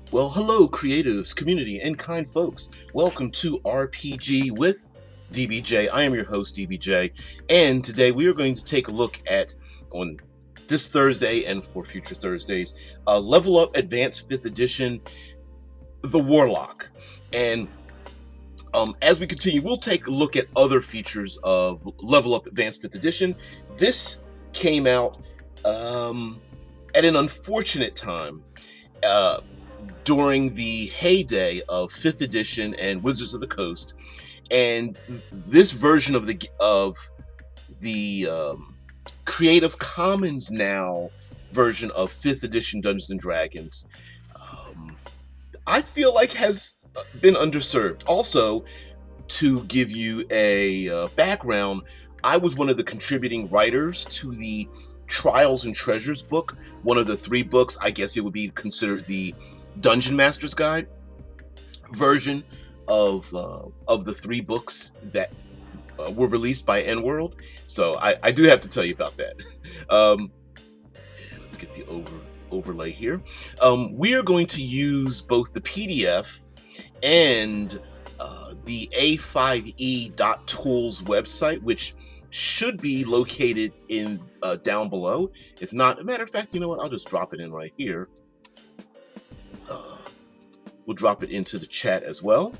Well, hello, creatives, community, and kind folks. Welcome to RPG with DBJ. I am your host, DBJ, and today we are going to take a look at, on this Thursday and for future Thursdays, Level Up Advanced 5th Edition, The Warlock. And as we continue, we'll take a look at other features of Level Up Advanced 5th Edition. This came out at an unfortunate time. Uh, during the heyday of 5th edition and Wizards of the Coast, and this version of the Creative Commons now version of 5th edition Dungeons and Dragons, I feel like has been underserved. Also, to give you a background, I was one of the contributing writers to the Trials and Treasures book, one of the 3 books. I guess it would be considered the Dungeon Master's Guide version of the 3 books that were released by N-World. So I do have to tell you about that. Let's get the overlay here. We are going to use both the PDF and the A5E.tools website, which should be located in down below. If not, a matter of fact, you know what? I'll just drop it in right here. We'll drop it into the chat as well.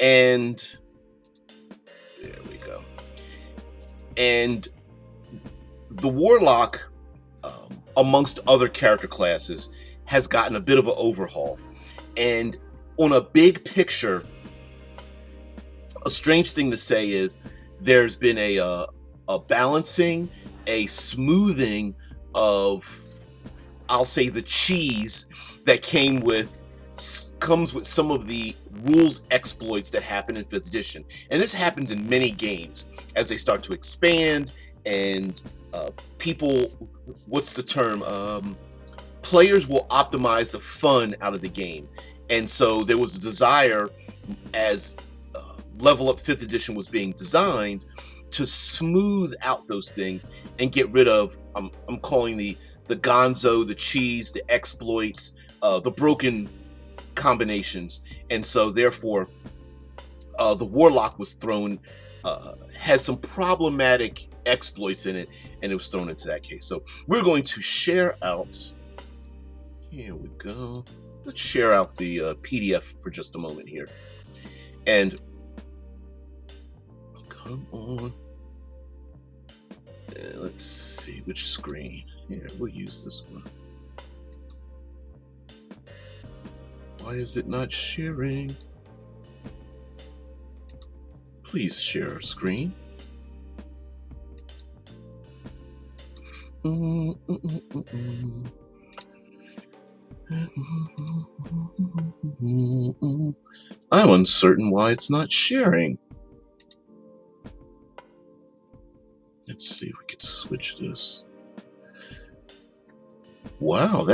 And there we go. And the Warlock, amongst other character classes, has gotten a bit of an overhaul. And on a big picture, a strange thing to say is there's been a balancing, a smoothing of, I'll say, the cheese that comes with some of the rules exploits that happen in 5th edition. And this happens in many games as they start to expand and people, what's the term? Players will optimize the fun out of the game. And so there was a desire, as Level Up 5th edition was being designed, to smooth out those things and get rid of, I'm calling the gonzo, the cheese, the exploits, the broken combinations. And so therefore the Warlock was thrown, has some problematic exploits in it, and it was thrown into that case. So we're going to share out, here we go, let's share out the PDF for just a moment here. And come on, let's see which screen here. We'll use this one. Why is it not sharing? Please share our screen. I'm uncertain why it's not sharing. Let's see if we could switch this. Wow,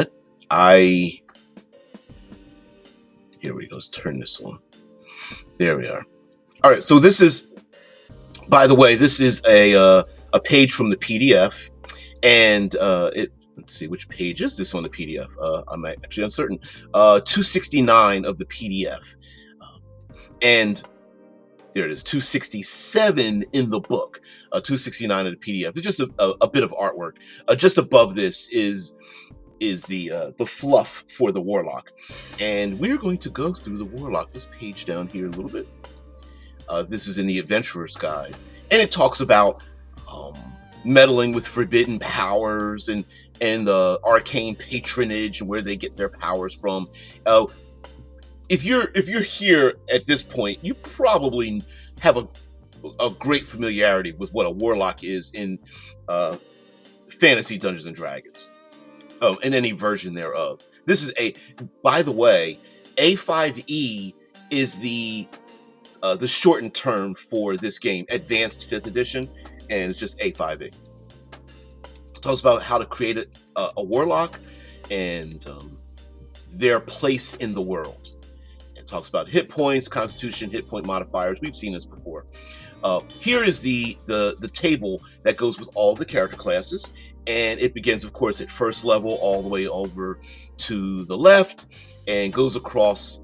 here we go. Let's turn this on. There we are. All right. So this is, by the way, this is a page from the PDF, and let's see, which page is this on the PDF? I'm actually uncertain. 269 of the PDF, and there it is. 267 in the book. 269 of the PDF. It's just a bit of artwork. Just above this is the fluff for the Warlock, and we're going to go through the Warlock, this page down here a little bit. This is in the Adventurer's Guide, and it talks about meddling with forbidden powers and the arcane patronage and where they get their powers from. If you're here at this point, you probably have a great familiarity with what a Warlock is in fantasy Dungeons and Dragons. In any version thereof. This is by the way, A5E is the shortened term for this game, Advanced 5th Edition, and it's just A5E. It talks about how to create a Warlock and their place in the world. It talks about hit points, constitution, hit point modifiers. We've seen this before. Here is the table that goes with all the character classes, and it begins, of course, at first level all the way over to the left, and goes across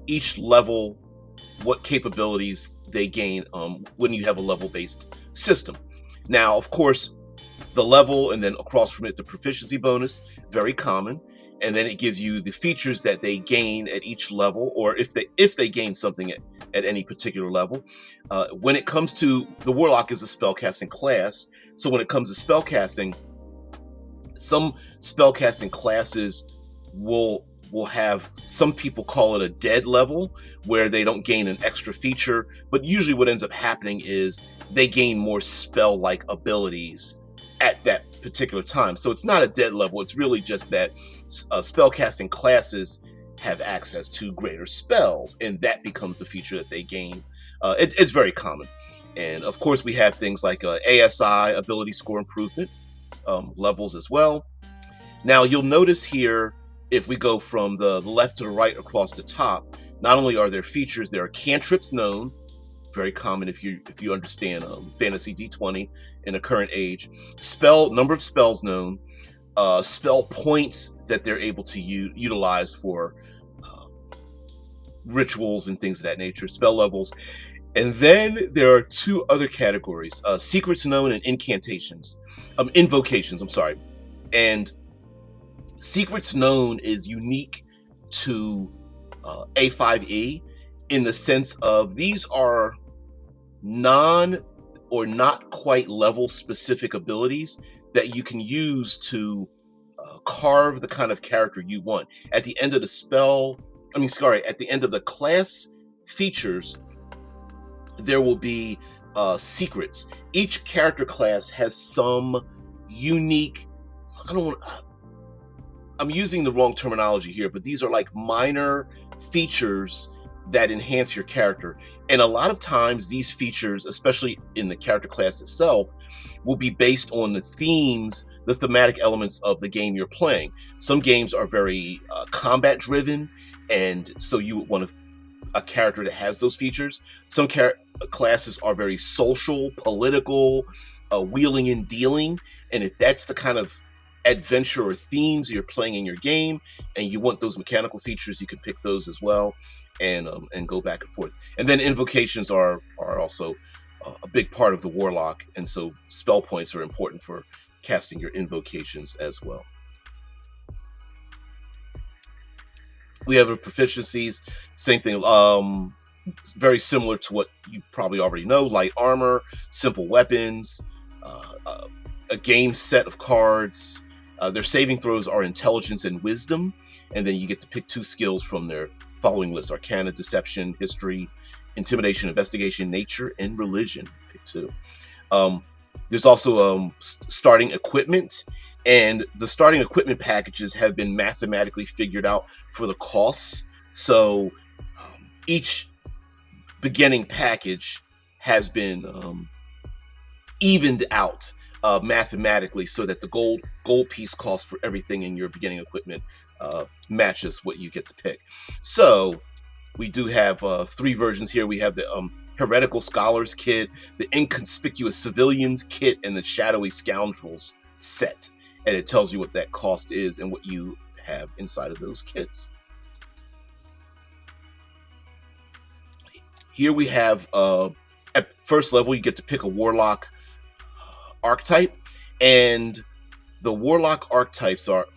each level, what capabilities they gain when you have a level-based system. Now, of course, the level, and then across from it, the proficiency bonus, very common. And then it gives you the features that they gain at each level, or if they gain something at any particular level. When it comes to the Warlock is a spellcasting class, so when it comes to spellcasting, some spellcasting classes will have, some people call it a dead level, where they don't gain an extra feature, but usually what ends up happening is they gain more spell-like abilities at that particular time. So it's not a dead level, it's really just that spellcasting classes have access to greater spells, and that becomes the feature that they gain. It's very common. And of course we have things like ASI, ability score improvement, levels as well. Now you'll notice here, if we go from the left to the right across the top, not only are there features, there are cantrips known, very common if you understand fantasy D20 in a current age. Number of spells known, spell points that they're able to utilize for rituals and things of that nature, spell levels. And then there are two other categories, secrets known and invocations, I'm sorry. And secrets known is unique to A5E in the sense of these are non or not quite level specific abilities that you can use to carve the kind of character you want. At the end of at the end of the class features, there will be secrets. Each character class has some unique, I'm using the wrong terminology here, but these are like minor features that enhance your character. And a lot of times these features, especially in the character class itself, will be based on the themes, the thematic elements of the game you're playing. Some games are very combat driven, and so you would want a character that has those features. Some classes are very social, political, wheeling and dealing, and if that's the kind of adventure or themes you're playing in your game and you want those mechanical features, you can pick those as well, and go back and forth. And then invocations are also a big part of the Warlock, and so spell points are important for casting your invocations as well. We have proficiencies, same thing, very similar to what you probably already know: light armor, simple weapons, a game set of cards. Their saving throws are intelligence and wisdom, and then you get to pick 2 skills from their following list: arcana, deception, history, intimidation, investigation, nature, and religion. Pick 2. There's also starting equipment, and the starting equipment packages have been mathematically figured out for the costs. So each beginning package has been evened out mathematically, so that the gold piece cost for everything in your beginning equipment matches what you get to pick. So we do have 3 versions here. We have the Heretical Scholars kit, the Inconspicuous Civilians kit, and the Shadowy Scoundrels set. And it tells you what that cost is and what you have inside of those kits. Here we have, at first level, you get to pick a Warlock archetype, and the Warlock archetypes are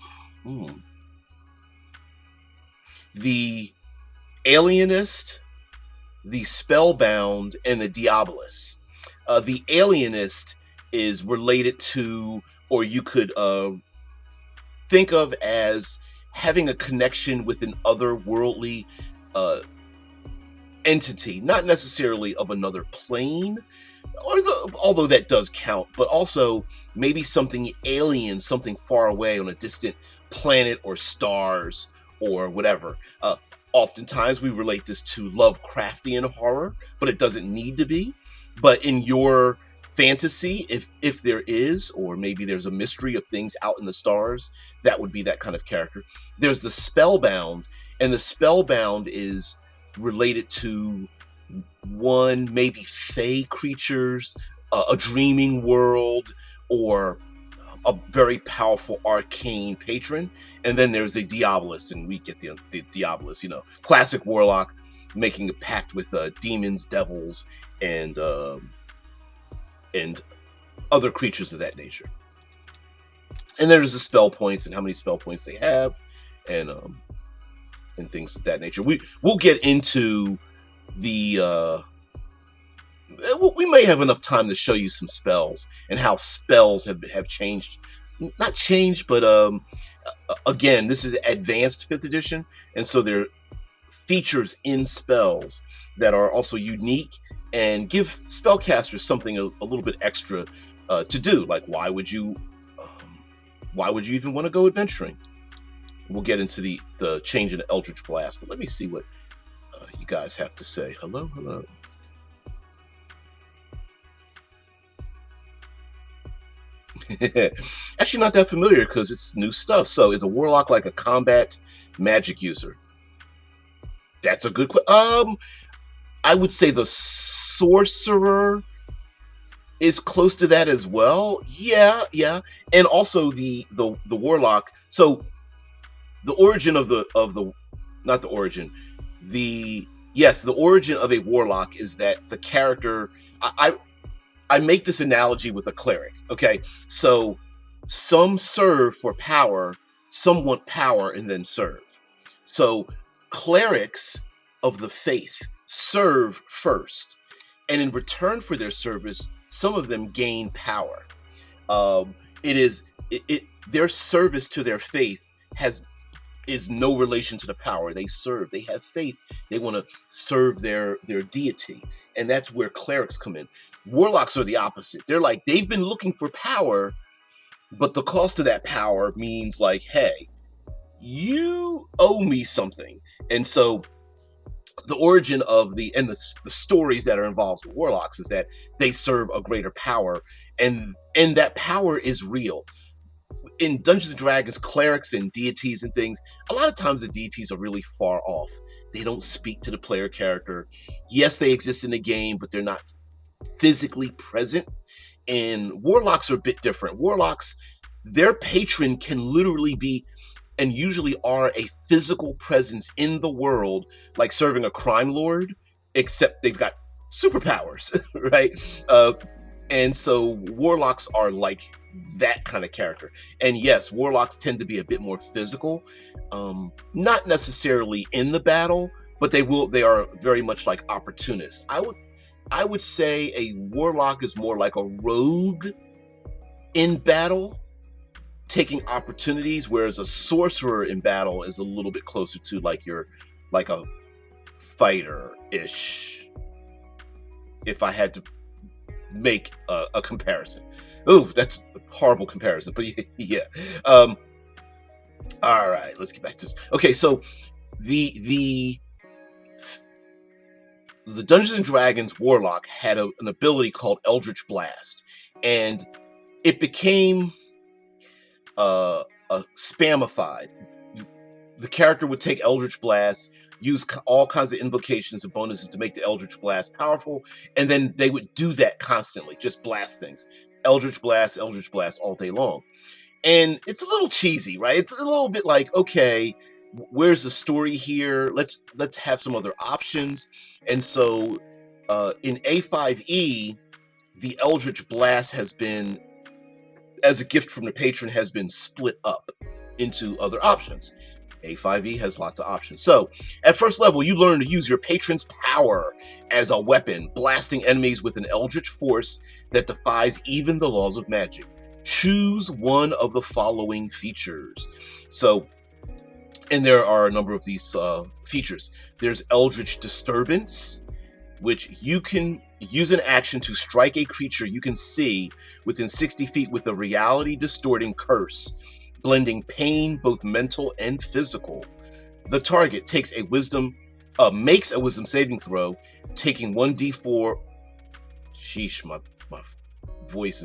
the Alienist, the Spellbound, and the Diabolist. The Alienist is related to, or you could think of as having a connection with an otherworldly entity, not necessarily of another plane, although that does count, but also maybe something alien, something far away on a distant planet or stars or whatever. Oftentimes we relate this to Lovecraftian horror, but it doesn't need to be. But in your fantasy, if there is, or maybe there's a mystery of things out in the stars, that would be that kind of character. There's the Spellbound, and the Spellbound is related to maybe fey creatures, a dreaming world, or a very powerful arcane patron, and then there's the Diabolist, and we get the Diabolist, you know, classic Warlock making a pact with demons, devils, and other creatures of that nature. And there's the spell points and how many spell points they have, and things of that nature. We'll get into the we may have enough time to show you some spells and how spells have changed. Not changed, but again, this is advanced 5th edition, and so there are features in spells that are also unique and give spellcasters something a little bit extra to do. Like, why would you even want to go adventuring? We'll get into the change in the Eldritch Blast, but let me see what you guys have to say. Hello. Actually, not that familiar because it's new stuff. So, is a Warlock like a combat magic user? That's a good question. I would say the Sorcerer is close to that as well. Yeah, and also the Warlock. So, the origin of the origin of a Warlock is that the character. I make this analogy with a cleric, okay? So some serve for power, some want power and then serve. So clerics of the faith serve first, and in return for their service, some of them gain power. Their service to their faith is no relation to the power. They serve. They have faith. They want to serve their deity, and that's where clerics come in. Warlocks are the opposite. They're like, they've been looking for power, but the cost of that power means like, hey, you owe me something. And so the origin of the stories that are involved with Warlocks is that they serve a greater power, and that power is real. In Dungeons and Dragons, clerics and deities and things, a lot of times the deities are really far off. They don't speak to the player character. Yes, they exist in the game, but they're not physically present. And Warlocks are a bit different. Warlocks, their patron can literally be, and usually are, a physical presence in the world, like serving a crime lord, except they've got superpowers, right? And so Warlocks are like that kind of character. And yes, Warlocks tend to be a bit more physical, not necessarily in the battle, but they are very much like opportunists. I would say a Warlock is more like a rogue in battle, taking opportunities, whereas a Sorcerer in battle is a little bit closer to like a fighter-ish, if I had to make a comparison. Oh, that's a horrible comparison, but yeah. All right, let's get back to this. Okay, so the Dungeons and Dragons Warlock had an ability called Eldritch Blast, and it became spamified. The character would take Eldritch Blast, use all kinds of invocations and bonuses to make the Eldritch Blast powerful, and then they would do that constantly, just blast things. Eldritch Blast all day long. And it's a little cheesy, right? It's a little bit like, okay, where's the story here? Let's have some other options. And so in A5E, the Eldritch Blast has been, as a gift from the patron, has been split up into other options. A5E has lots of options. So at first level, you learn to use your patron's power as a weapon, blasting enemies with an eldritch force that defies even the laws of magic. Choose one of the following features. So, and there are a number of these features. There's Eldritch Disturbance, which you can use an action to strike a creature you can see within 60 feet with a reality-distorting curse, blending pain, both mental and physical. The target makes a wisdom saving throw, taking 1d4. Sheesh, my voice,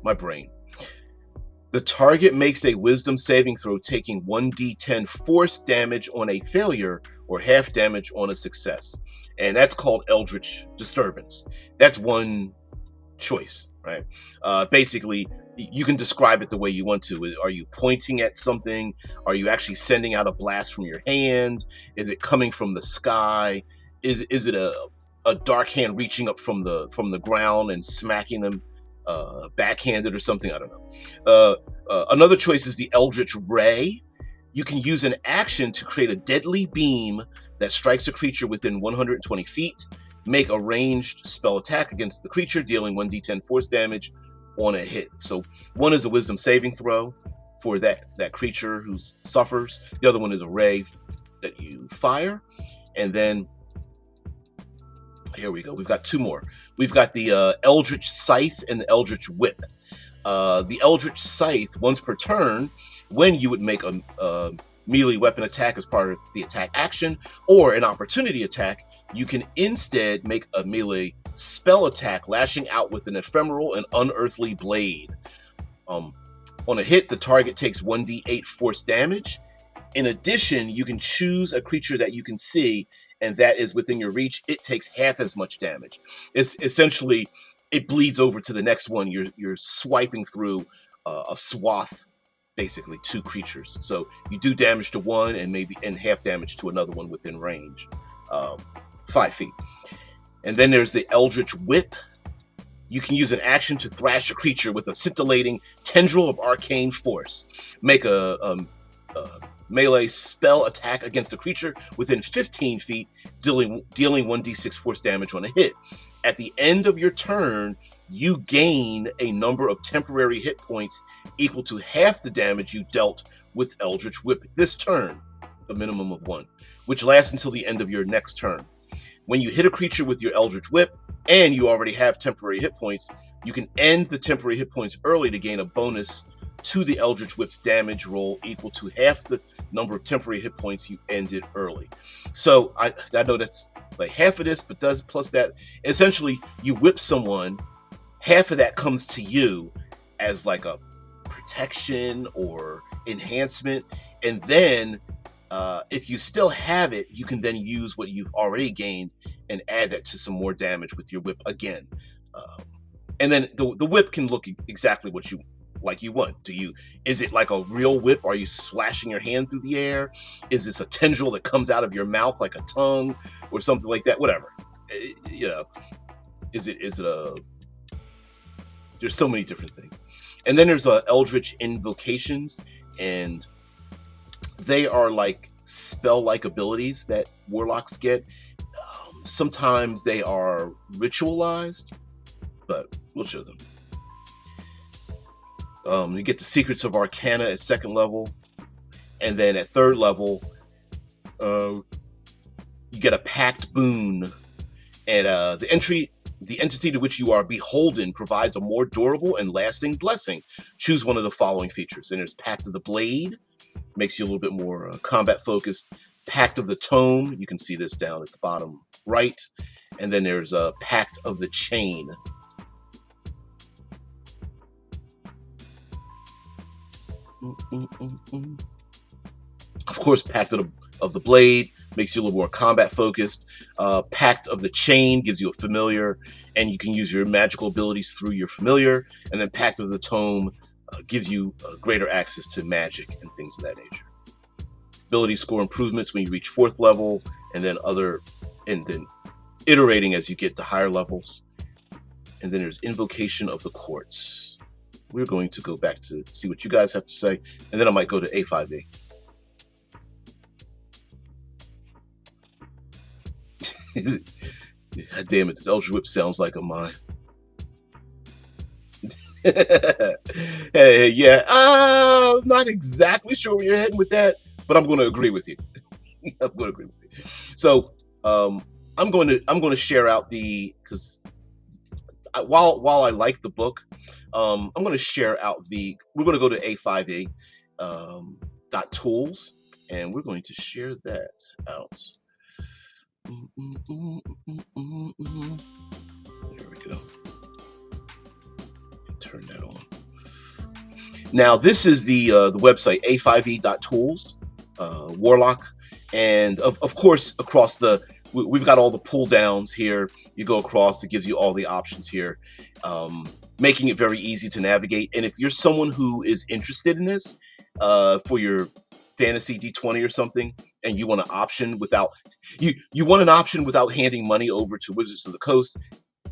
my brain. The target makes a wisdom saving throw, taking 1d10 force damage on a failure or half damage on a success. And that's called Eldritch Disturbance. That's one choice, right? Basically, you can describe it the way you want to. Are you pointing at something? Are you actually sending out a blast from your hand? Is it coming from the sky? Is it a dark hand reaching up from the ground and smacking them backhanded or something? I don't know. Another choice is the Eldritch Ray. You can use an action to create a deadly beam that strikes a creature within 120 feet. Make a ranged spell attack against the creature, dealing 1d10 force damage on a hit. So one is a wisdom saving throw for that creature who suffers. The other one is a ray that you fire. And then here we go. We've got two more. We've got the Eldritch Scythe and the Eldritch Whip. The Eldritch Scythe, once per turn, when you would make a melee weapon attack as part of the attack action or an opportunity attack, you can instead make a melee spell attack, lashing out with an ephemeral and unearthly blade. On a hit, the target takes 1d8 force damage. In addition, you can choose a creature that you can see and that is within your reach. It takes half as much damage. It's essentially, it bleeds over to the next one. You're swiping through a swath, basically two creatures. So you do damage to one and half damage to another one within range, 5 feet. And then there's the Eldritch Whip. You can use an action to thrash a creature with a scintillating tendril of arcane force. Make a melee spell attack against a creature within 15 feet, dealing 1d6 force damage on a hit. At the end of your turn, you gain a number of temporary hit points equal to half the damage you dealt with Eldritch Whip this turn, a minimum of 1, which lasts until the end of your next turn. When you hit a creature with your Eldritch Whip, and you already have temporary hit points, you can end the temporary hit points early to gain a bonus to the Eldritch Whip's damage roll equal to half the number of temporary hit points you ended early. So I know that's like half of this, but does plus that. Essentially, you whip someone, half of that comes to you as like a protection or enhancement, and then if you still have it, you can then use what you've already gained and add that to some more damage with your whip again. And then the whip can look exactly what you want. Is it like a real whip? Are you slashing your hand through the air? Is this a tendril that comes out of your mouth like a tongue or something like that? Whatever. Is it a? There's so many different things. And then there's Eldritch Invocations, and they are like spell-like abilities that warlocks get. Sometimes they are ritualized, but we'll show them. You get the Secrets of Arcana at 2nd level, and then at 3rd level, you get a Pact Boon, and the entity to which you are beholden provides a more durable and lasting blessing. Choose one of the following features. And there's Pact of the Blade, makes you a little bit more combat focused. Pact of the Tome, you can see this down at the bottom right, and then there's a Pact of the Chain. Of course, Pact of the Blade makes you a little more combat focused. Pact of the Chain gives you a familiar, and you can use your magical abilities through your familiar. And then Pact of the Tome gives you greater access to magic and things of that nature. Ability score improvements when you reach 4th level, and then iterating as you get to higher levels. And then there's Invocation of the Courts. We're going to go back to see what you guys have to say, and then I might go to A5E. God damn it, this Eldritch Whip sounds like a mine. Hey, yeah, I'm not exactly sure where you're heading with that, but I'm going to agree with you. So I'm going to share out because while I like the book, I'm going to share out we're going to go to A5E .tools, and we're going to share that out. There we go. Turn that on. Now this is the website A5E.tools, Warlock, and of course across we've got all the pull downs here. You go across, it gives you all the options here. making it very easy to navigate. And if you're someone who is interested in this for your fantasy D20 or something, and you want an option without you want an option without handing money over to Wizards of the Coast,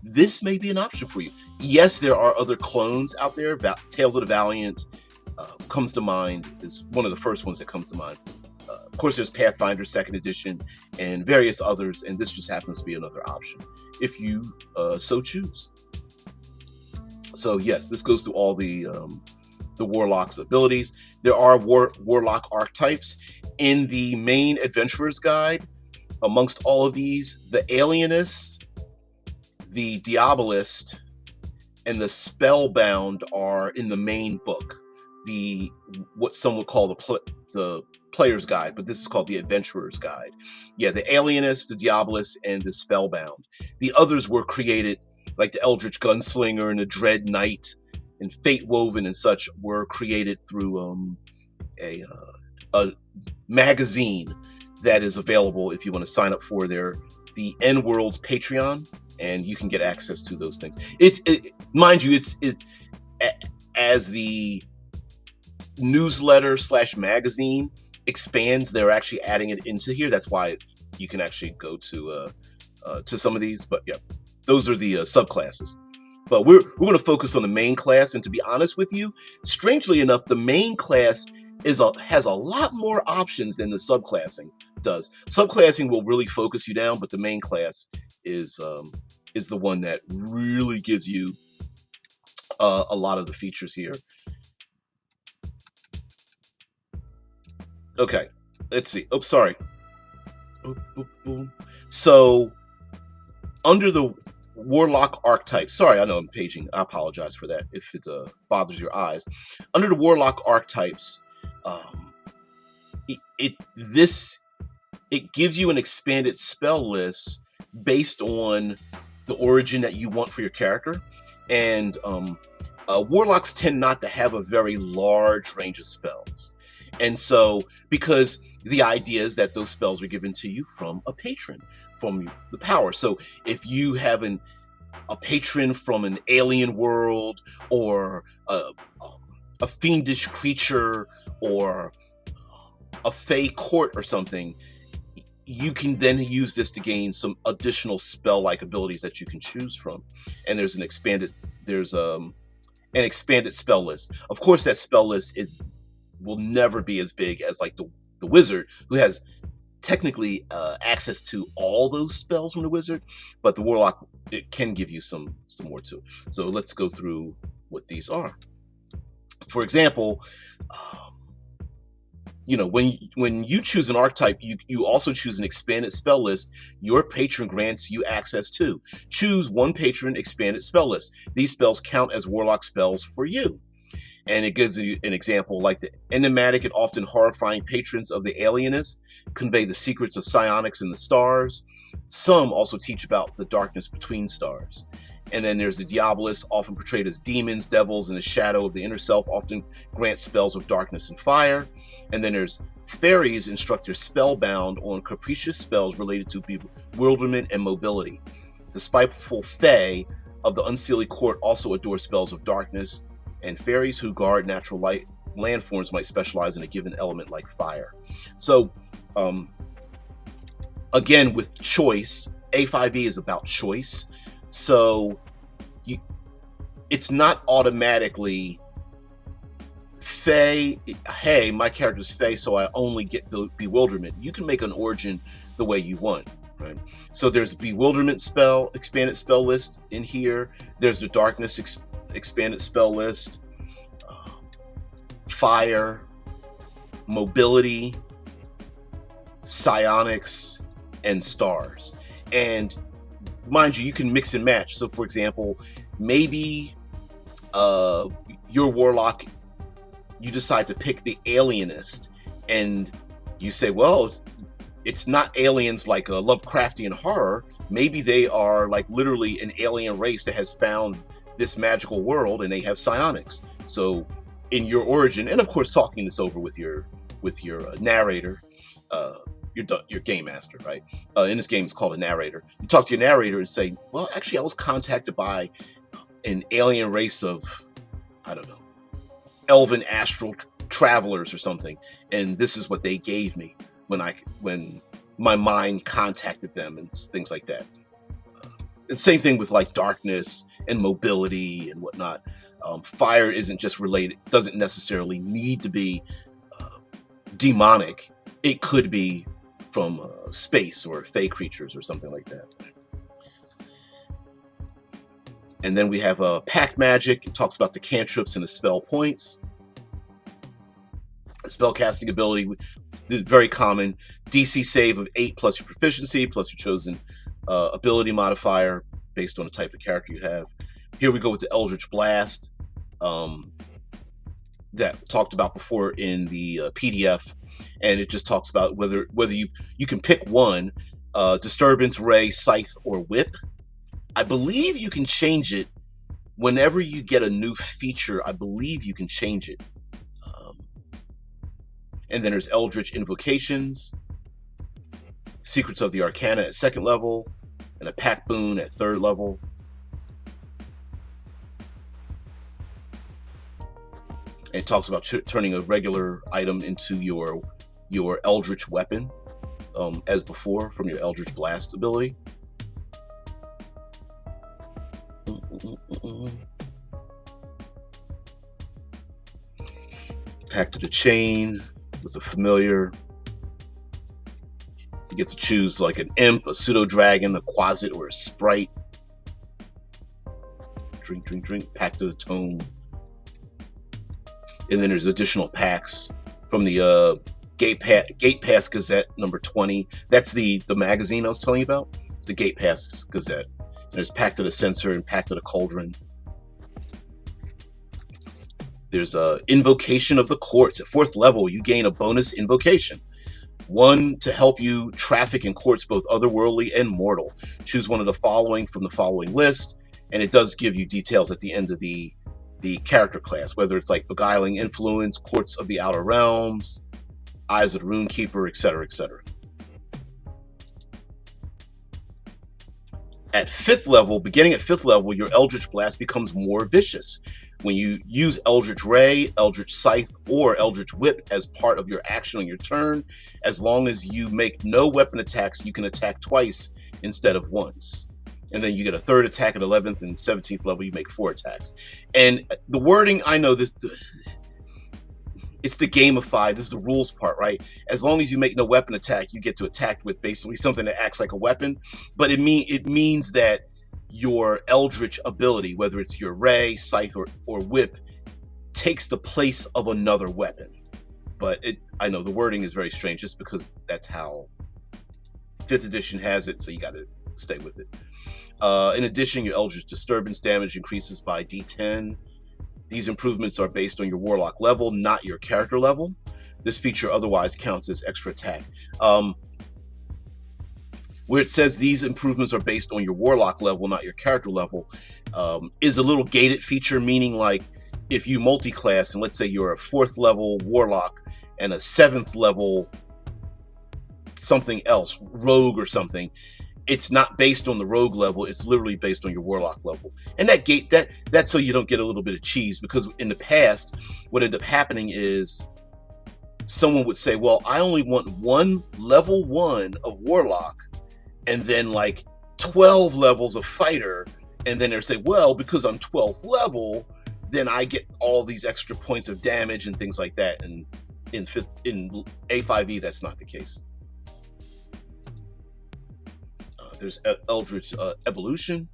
this may be an option for you. Yes, there are other clones out there. Tales of the Valiant comes to mind, is one of the first ones that comes to mind. Of course, there's Pathfinder Second Edition and various others, and this just happens to be another option if you so choose. So yes, this goes through all the Warlock's abilities. There are Warlock archetypes in the main Adventurer's Guide. Amongst all of these, the Alienist, the Diabolist, and the Spellbound are in the main book. What some would call the Player's Guide, but this is called the Adventurer's Guide. Yeah, the Alienist, the Diabolist, and the Spellbound. The others were created, like the Eldritch Gunslinger and the Dread Knight and Fate Woven and such, were created through a magazine that is available if you want to sign up for the N World's Patreon, and you can get access to those things. Mind you, it's as the newsletter / magazine expands, they're actually adding it into here. That's why you can actually go to some of these. But yeah, those are the subclasses. But we're going to focus on the main class, and to be honest with you, strangely enough, the main class has a lot more options than the subclassing does. Subclassing will really focus you down, but the main class is the one that really gives you a lot of the features here. Okay, let's see. Oh, sorry. So, under the Warlock archetype, sorry, I know I'm paging. I apologize for that if it bothers your eyes. Under the Warlock archetypes, it gives you an expanded spell list based on the origin that you want for your character, and Warlocks tend not to have a very large range of spells. And so, because the idea is that those spells are given to you from a patron, from the power. So if you have a patron from an alien world, or a fiendish creature, or a fey court or something, you can then use this to gain some additional spell-like abilities that you can choose from. And there's an expanded spell list. Of course, that spell list will never be as big as like the wizard, who has technically access to all those spells from the wizard, but the warlock, it can give you some more too. So let's go through what these are. For example, when you choose an archetype, you also choose an expanded spell list your patron grants you access to. Choose one patron expanded spell list. These spells count as warlock spells for you. And it gives you an example, like the enigmatic and often horrifying patrons of the Alienist convey the secrets of psionics and the stars. Some also teach about the darkness between stars. And then there's the Diabolist, often portrayed as demons, devils, and the shadow of the inner self, often grant spells of darkness and fire. And then there's fairies, instruct their spellbound on capricious spells related to bewilderment and mobility. The spiteful fae of the Unseelie Court also adore spells of darkness, and fairies who guard natural light landforms might specialize in a given element like fire. So, again, with choice, A5E is about choice. So, it's not automatically Fae, hey, my character's Fae, so I only get bewilderment. You can make an origin the way you want, right? So there's bewilderment spell, expanded spell list in here. There's the darkness expanded spell list, fire, mobility, psionics, and stars. And mind you can mix and match. So for example, maybe your warlock, you decide to pick the alienist, and you say, well, it's not aliens like a Lovecraftian horror. Maybe they are like literally an alien race that has found this magical world, and they have psionics. So in your origin, and of course talking this over with your narrator, your game master, right? In this game, it's called a narrator. You talk to your narrator and say, well, actually, I was contacted by an alien race of, I don't know, elven astral travelers or something, and this is what they gave me when my mind contacted them and things like that. And same thing with like darkness and mobility and whatnot. Fire isn't just related, doesn't necessarily need to be demonic. It could be from space or fey creatures or something like that. And then we have pack magic. It talks about the cantrips and the spell points. A spell casting ability, very common. DC save of 8 plus your proficiency plus your chosen ability modifier based on the type of character you have. Here we go with the Eldritch Blast that talked about before in the PDF, and it just talks about whether you can pick one, Disturbance, Ray, Scythe, or Whip. I believe you can change it whenever you get a new feature. I believe you can change it. And then there's Eldritch Invocations, Secrets of the Arcana at 2nd level, and a Pack Boon at 3rd level. And it talks about turning a regular item into your Eldritch weapon, as before, from your Eldritch Blast ability. Pact to the Chain with a familiar. You get to choose like an imp, a pseudo dragon, a quasit, or a sprite. Drink. Pact to the Tome. And then there's additional packs from the Gate Pass Gazette number 20. That's the magazine I was telling you about. It's the Gate Pass Gazette. And there's Pact to the Censer and Pact to the Cauldron. There's a Invocation of the Courts. At 4th level, you gain a bonus invocation. One to help you traffic in courts both otherworldly and mortal. Choose one of the following from the following list, and it does give you details at the end of the character class, whether it's like Beguiling Influence, Courts of the Outer Realms, Eyes of the Runekeeper, etc., etc. At 5th level, beginning at 5th level, your Eldritch Blast becomes more vicious. When you use Eldritch Ray, Eldritch Scythe, or Eldritch Whip as part of your action on your turn, as long as you make no weapon attacks, you can attack twice instead of once. And then you get a 3rd attack at 11th and 17th level, you make 4 attacks. And the wording, I know this, it's the gamified, this is the rules part, right? As long as you make no weapon attack, you get to attack with basically something that acts like a weapon. But it means that your Eldritch ability, whether it's your Ray, Scythe, or Whip, takes the place of another weapon. But I know the wording is very strange just because that's how 5th edition has it, so you got to stay with it. In addition, your Eldritch Disturbance damage increases by D10. These improvements are based on your Warlock level, not your character level. This feature otherwise counts as extra attack. Where it says these improvements are based on your Warlock level, not your character level, is a little gated feature, meaning like if you multi-class and let's say you're a 4th level Warlock and a 7th level something else, Rogue or something, it's not based on the Rogue level, it's literally based on your Warlock level. And that's so you don't get a little bit of cheese, because in the past, what ended up happening is someone would say, well, I only want level 1 of Warlock, and then like 12 levels of Fighter, and then they'd say, well, because I'm 12th level, then I get all these extra points of damage and things like that. And in A5E, that's not the case. There's Eldritch Evolution,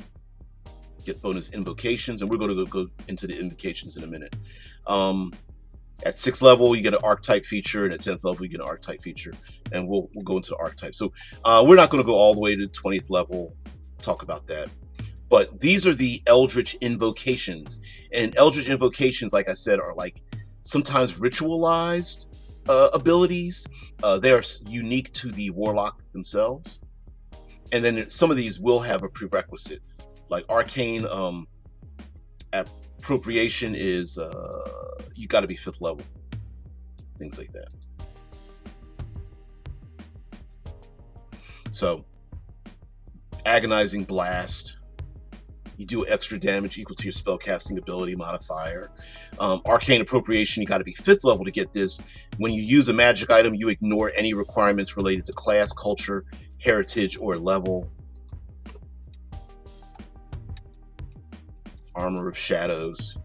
get bonus invocations, and we're going to go into the invocations in a minute. At 6th level, you get an archetype feature, and at 10th level, you get an archetype feature, and we'll go into archetype. So we're not going to go all the way to 20th level, talk about that. But these are the Eldritch Invocations, and Eldritch Invocations, like I said, are like sometimes ritualized abilities. They are unique to the Warlock themselves. And then some of these will have a prerequisite, like arcane appropriation is you got to be 5th level, things like that. So agonizing blast, You do extra damage equal to your spellcasting ability modifier. Arcane appropriation, you got to be 5th level to get this. When you use a magic item, you ignore any requirements related to class, culture, heritage, or level. Armor of Shadows,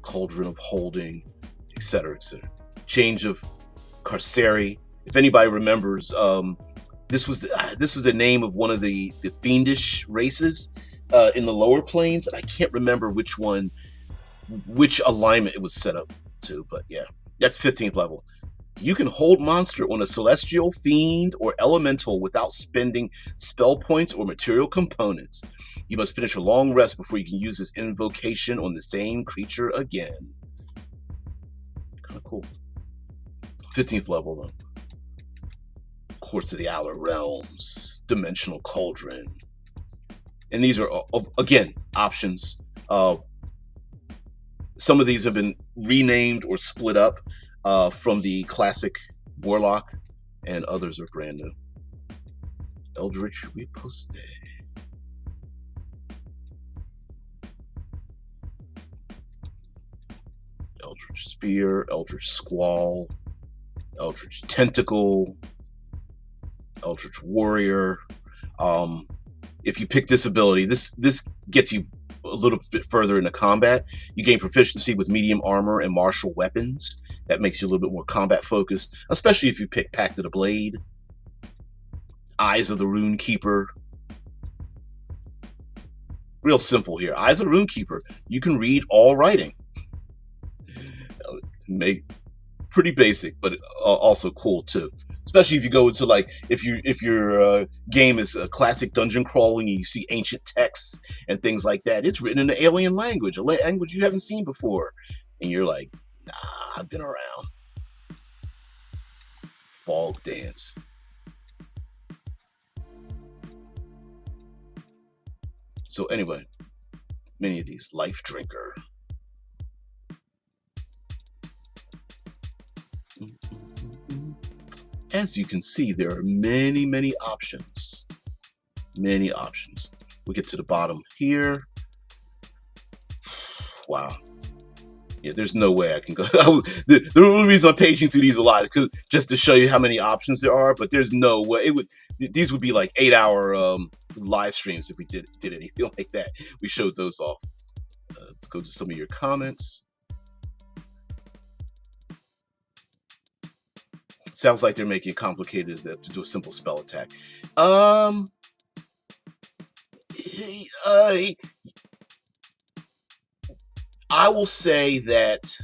Cauldron of Holding, etc., etc. Change of Carceri. If anybody remembers, this was the name of one of the fiendish races in the lower planes, and I can't remember which alignment it was set up to, but yeah, that's 15th level. You can hold monster on a celestial, fiend, or elemental without spending spell points or material components. You must finish a long rest before you can use this invocation on the same creature again. Kind of cool. 15th level though. Courts of the Outer Realms, Dimensional Cauldron. And these are, again, options. Some of these have been renamed or split up from the classic Warlock, and others are brand new. Eldritch Riposte. Eldritch Spear, Eldritch Squall, Eldritch Tentacle, Eldritch Warrior. If you pick this ability, this gets you a little bit further into combat. You gain proficiency with medium armor and martial weapons. That makes you a little bit more combat focused, especially if you pick Pact of the Blade. Eyes of the Runekeeper. Real simple here. Eyes of the Runekeeper. You can read all writing. Make pretty basic, but also cool too. Especially if you go into, like, if your game is a classic dungeon crawling and you see ancient texts and things like that, it's written in an alien language, a language you haven't seen before, and you're like, nah, I've been around. Fog Dance. So anyway, many of these. Life Drinker. As you can see, there are many options. Many options. We get to the bottom here. Wow. Yeah, there's no way I can go. The only reason I'm paging through these a lot is just to show you how many options there are, but there's no way. These would be like 8-hour live streams if we did anything like that. We showed those off. Let's go to some of your comments. Sounds like they're making it complicated to do a simple spell attack. I will say that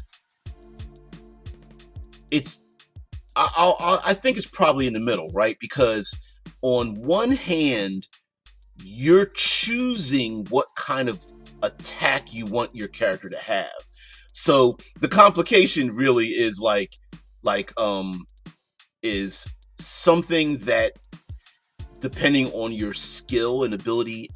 I think it's probably in the middle, right? Because on one hand, you're choosing what kind of attack you want your character to have. So the complication really is is something that, depending on your skill and ability,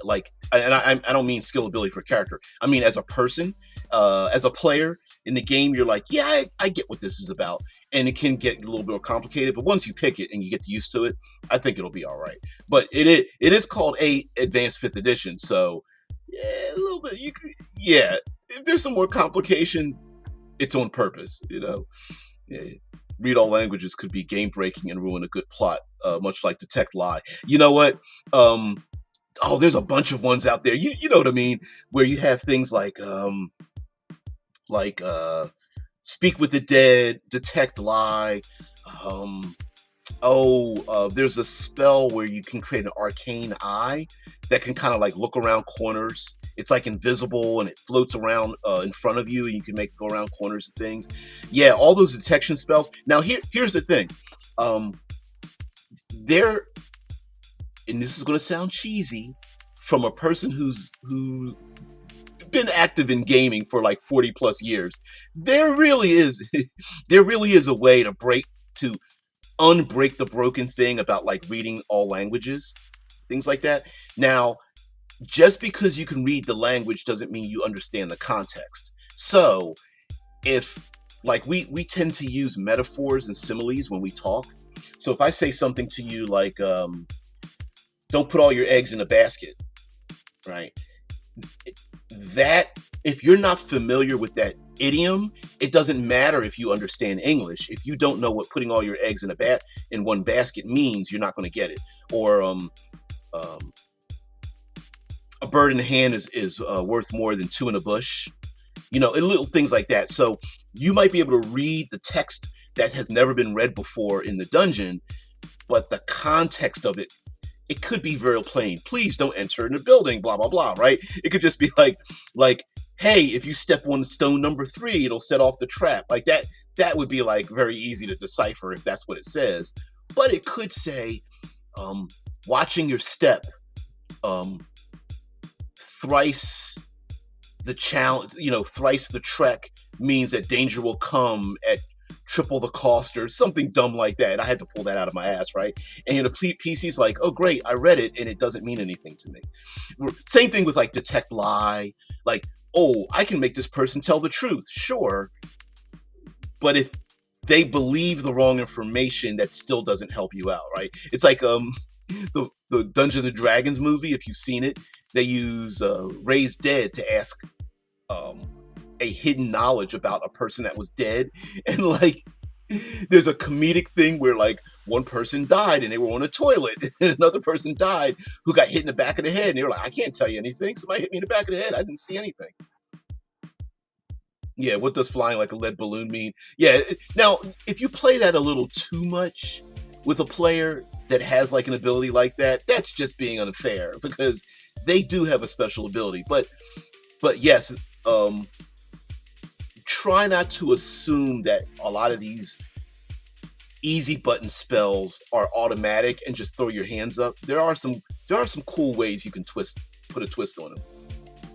and I don't mean skill ability for a character, I mean as a person, as a player in the game, you're like, yeah, I get what this is about, and it can get a little bit more complicated, but once you pick it and you get used to it, I think it'll be all right. But it is called A Advanced 5th Edition, so yeah, a little bit, yeah, if there's some more complication, it's on purpose, Yeah. Read all languages could be game breaking and ruin a good plot, much like Detect Lie. You know what? There's a bunch of ones out there. You know what I mean? Where you have things like Speak with the Dead, Detect Lie. There's a spell where you can create an arcane eye that can kind of like look around corners. It's like invisible and it floats around in front of you, and you can make it go around corners and things. Yeah, all those detection spells. Now here's the thing. And this is going to sound cheesy from a person who's been active in gaming for like 40 plus years. There really is a way to unbreak the broken thing about like reading all languages, things like that. Now, just because you can read the language doesn't mean you understand the context. So if we tend to use metaphors and similes when we talk. So if I say something to you like, don't put all your eggs in a basket, right? That, if you're not familiar with that idiom, it doesn't matter if you understand English. If you don't know what putting all your eggs in one basket means, you're not going to get it. Or a bird in the hand is worth more than two in a bush. Little things like that. So you might be able to read the text that has never been read before in the dungeon, but the context of it could be very plain. Please don't enter in the building, blah, blah, blah, right? It could just be like, hey, if you step on stone number 3, it'll set off the trap. Like that would be like very easy to decipher if that's what it says. But it could say, watching your step, thrice the challenge, thrice the trek means that danger will come at triple the cost, or something dumb like that. I had to pull that out of my ass, right? And the PC's like, oh great, I read it and it doesn't mean anything to me. Same thing with like detect lie. Like, oh, I can make this person tell the truth, sure, but if they believe the wrong information, that still doesn't help you out, right? It's like the Dungeons and Dragons movie, if you've seen it, they use Raised Dead to ask a hidden knowledge about a person that was dead. And like, there's a comedic thing where like one person died and they were on a toilet, and another person died who got hit in the back of the head, and they were like, I can't tell you anything, somebody hit me in the back of the head, I didn't see anything. Yeah, what does flying like a lead balloon mean? Yeah, now if you play that a little too much with a player that has like an ability like that, that's just being unfair, because they do have a special ability. But yes, try not to assume that a lot of these easy button spells are automatic and just throw your hands up. There are some cool ways you can put a twist on them.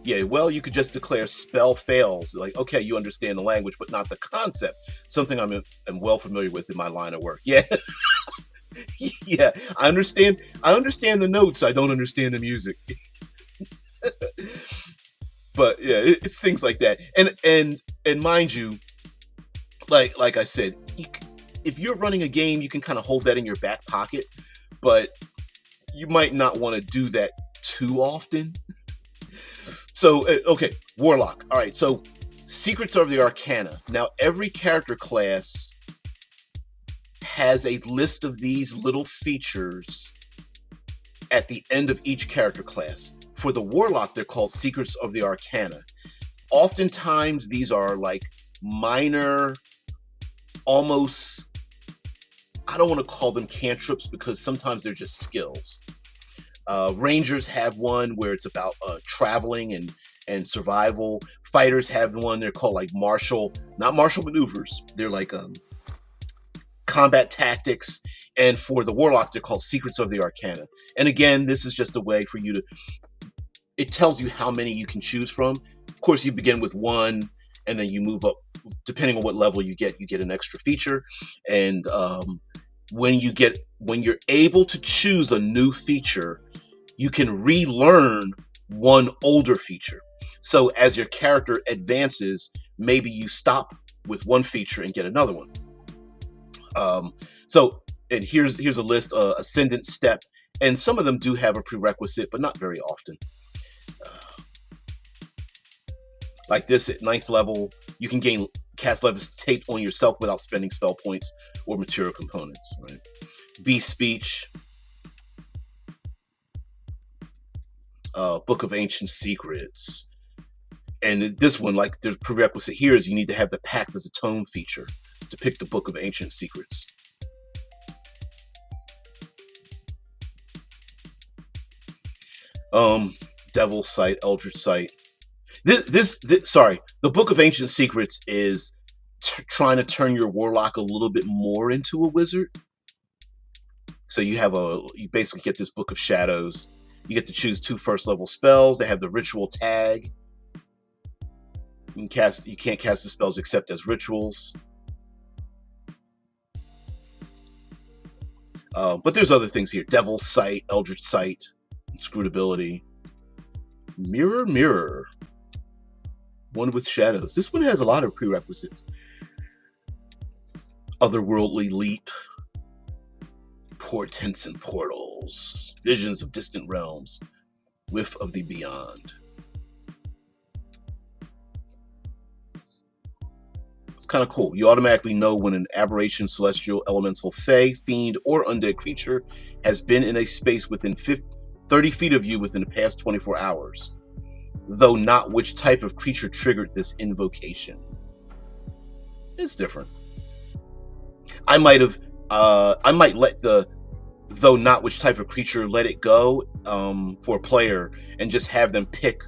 Yeah, well, you could just declare spell fails. Like, okay, you understand the language, but not the concept. Something I'm well familiar with in my line of work. Yeah. Yeah, I understand the notes, I don't understand the music. But yeah, it's things like that. And mind you, like I said, if you're running a game, you can kind of hold that in your back pocket, but you might not want to do that too often. So, okay, Warlock. All right, so Secrets of the Arcana. Now, every character class has a list of these little features at the end of each character class. For the Warlock, they're called Secrets of the Arcana. Oftentimes, these are like minor, almost, I don't want to call them cantrips, because sometimes they're just skills. Rangers have one where it's about traveling and survival. Fighters have one, they're called like not martial maneuvers. They're like combat tactics. And for the Warlock, they're called Secrets of the Arcana. And again, this is just a way for you to, it tells you how many you can choose from. Of course, you begin with one, and then you move up. Depending on what level you get an extra feature. And when you're able to choose a new feature, you can relearn one older feature. So as your character advances, maybe you stop with one feature and get another one. And here's a list: Ascendant, Step, and some of them do have a prerequisite, but not very often. Like this, at 9th level, you can cast Levitate on yourself without spending spell points or material components. Right? Beast Speech. Book of Ancient Secrets. And this one, like, there's prerequisite here is you need to have the Pact of the Tome feature to pick the Book of Ancient Secrets. Devil Sight, Eldritch Sight. Sorry, the Book of Ancient Secrets is trying to turn your Warlock a little bit more into a wizard. So you basically get this Book of Shadows. You get to choose 2 first-level spells. They have the ritual tag. You can't cast the spells except as rituals. But there's other things here: Devil's Sight, Eldritch Sight, Inscrutability, Mirror, Mirror, One with Shadows. This one has a lot of prerequisites: Otherworldly Leap, portents and portals, visions of distant realms, whiff of the beyond. It's kind of cool. You automatically know when an aberration, celestial, elemental, fey, fiend, or undead creature has been in a space within 30 feet of you within the past 24 hours, though not which type of creature triggered this invocation. It's different. I might let the though not which type of creature let it go for a player and just have them pick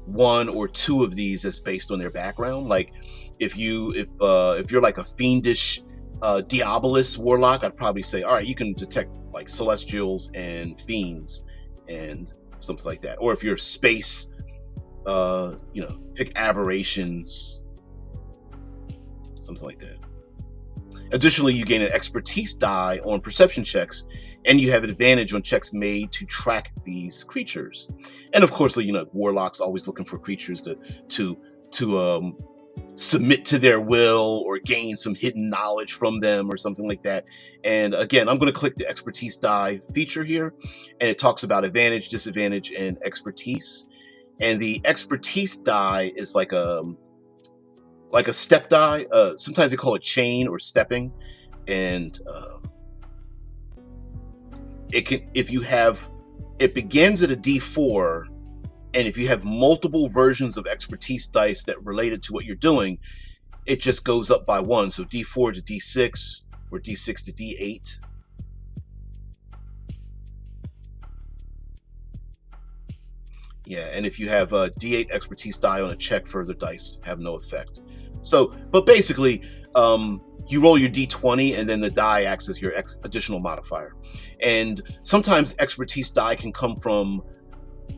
one or two of these as based on their background. Like if you're like a fiendish Diabolus warlock, I'd probably say, all right, you can detect like celestials and fiends and something like that. Or if you're space, pick aberrations, something like that. Additionally, you gain an expertise die on perception checks, and you have an advantage on checks made to track these creatures. And of course, warlocks always looking for creatures to submit to their will or gain some hidden knowledge from them or something like that. And again, I'm going to click the expertise die feature here, and it talks about advantage, disadvantage, and expertise. And the expertise die is like a step die. Sometimes they call it chain or stepping, and it begins at a D4, and if you have multiple versions of expertise dice that related to what you're doing, it just goes up by one. So D4 to D6 or D6 to D8. Yeah, and if you have a D8 expertise die on a check, further dice have no effect. So, but basically, you roll your D20, and then the die acts as your additional modifier. And sometimes expertise die can come from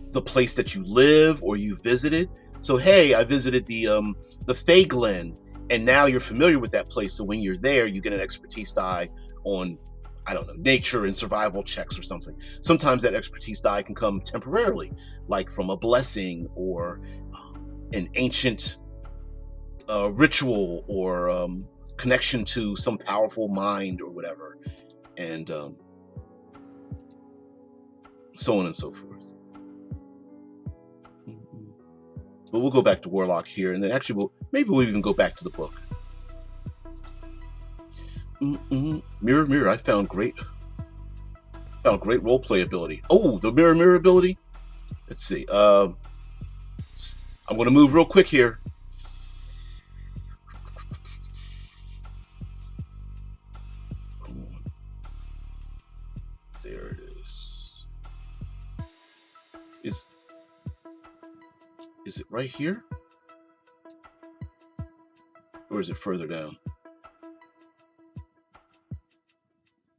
the place that you live or you visited. So, hey, I visited the Fey Glen, and now you're familiar with that place. So when you're there, you get an expertise die on, I don't know, nature and survival checks or something. Sometimes that expertise die can come temporarily, like from a blessing or an ancient ritual or connection to some powerful mind or whatever, and so on and so forth. But we'll go back to Warlock here, and then actually maybe we'll even go back to the book. Mirror, mirror, I found great roleplay ability. Oh, the mirror ability. Let's see. I'm going to move real quick here. There it is. Is it right here? Or is it further down?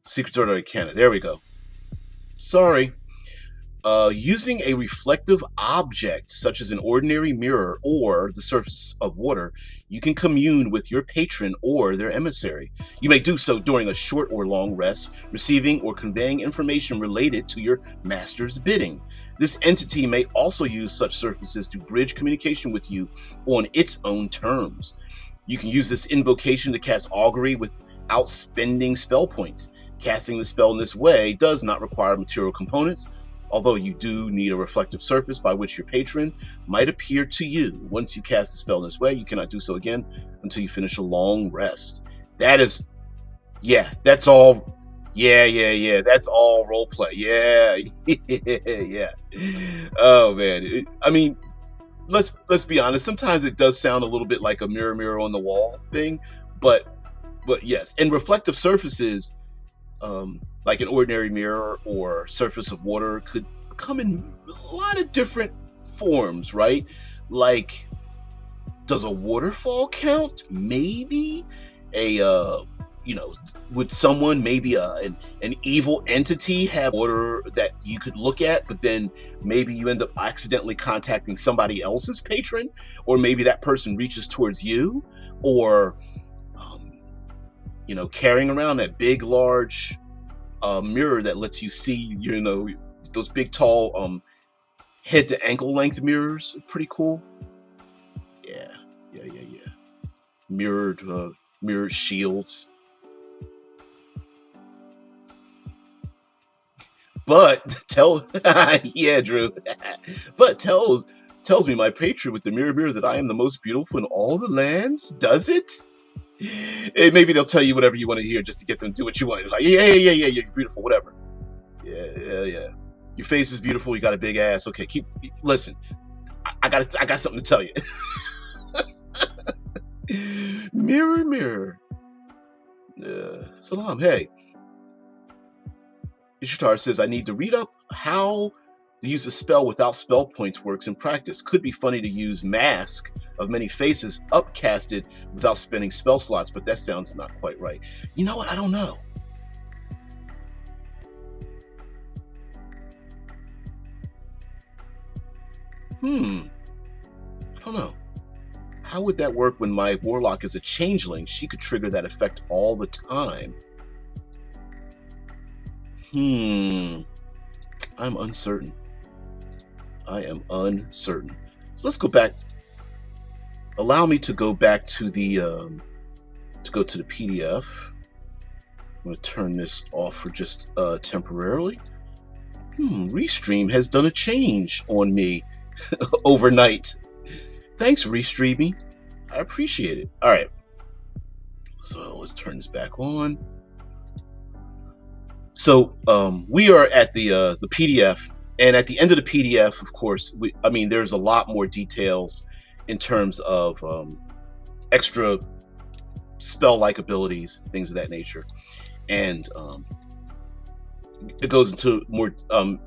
Secret Order Arcana. There we go. Sorry. Using a reflective object, such as an ordinary mirror or the surface of water, you can commune with your patron or their emissary. You may do so during a short or long rest, receiving or conveying information related to your master's bidding. This entity may also use such surfaces to bridge communication with you on its own terms. You can use this invocation to cast augury without spending spell points. Casting the spell in this way does not require material components, although you do need a reflective surface by which your patron might appear to you. Once you cast the spell in this way, you cannot do so again until you finish a long rest. That is, that's all. Yeah. That's all roleplay. Yeah. Oh man, I mean, let's be honest. Sometimes it does sound a little bit like a mirror on the wall thing, but yes, and reflective surfaces. Like an ordinary mirror or surface of water could come in a lot of different forms, right? Like, does a waterfall count? Maybe would someone, maybe an evil entity have water that you could look at, but then maybe you end up accidentally contacting somebody else's patron, or maybe that person reaches towards you, or carrying around that big, large mirror that lets you see, those big, tall, head to ankle length mirrors. Pretty cool. Yeah. Yeah. Mirrored shields. But yeah, Drew. But tells me my patron with the mirror that I am the most beautiful in all the lands. Does it? And maybe they'll tell you whatever you want to hear just to get them to do what you want. It's like, yeah, you're beautiful, whatever. Yeah. Your face is beautiful. You got a big ass. Okay, listen. I got something to tell you. Mirror. Salam. Hey. Ishtar says, I need to read up how to use a spell without spell points works in practice. Could be funny to use Mask of Many Faces upcasted without spending spell slots, but that sounds not quite right. You know what? I don't know. I don't know. How would that work when my Warlock is a changeling? She could trigger that effect all the time. I'm uncertain. I am uncertain. So let's go back. Allow me to go back to the PDF. I'm going to turn this off for just temporarily. Restream has done a change on me overnight. Thanks, Restreamy. I appreciate it. All right. So let's turn this back on. So we are at the PDF, and at the end of the PDF, of course, there's a lot more details in terms of extra spell-like abilities, things of that nature, and it goes into more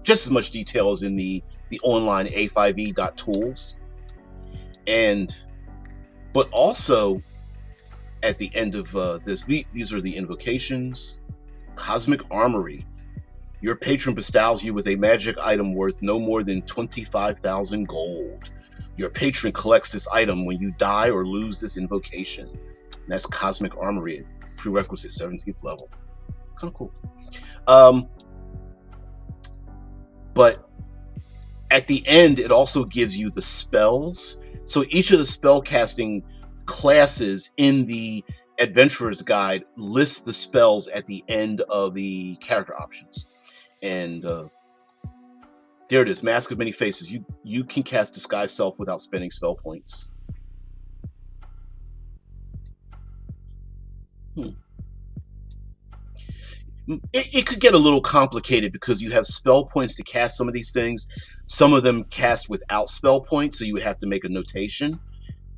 just as much detail as in the online A5E.tools, but also at the end of these are the invocations. Cosmic Armory. Your patron bestows you with a magic item worth no more than 25,000 gold. Your patron collects this item when you die or lose this invocation. And that's Cosmic Armory, prerequisite 17th level. Kind of cool. But at the end, it also gives you the spells. So each of the spell casting classes in the Adventurer's Guide lists the spells at the end of the character options. And there it is, Mask of Many Faces. You can cast Disguise Self without spending spell points. It could get a little complicated because you have spell points to cast some of these things. Some of them cast without spell points, so you would have to make a notation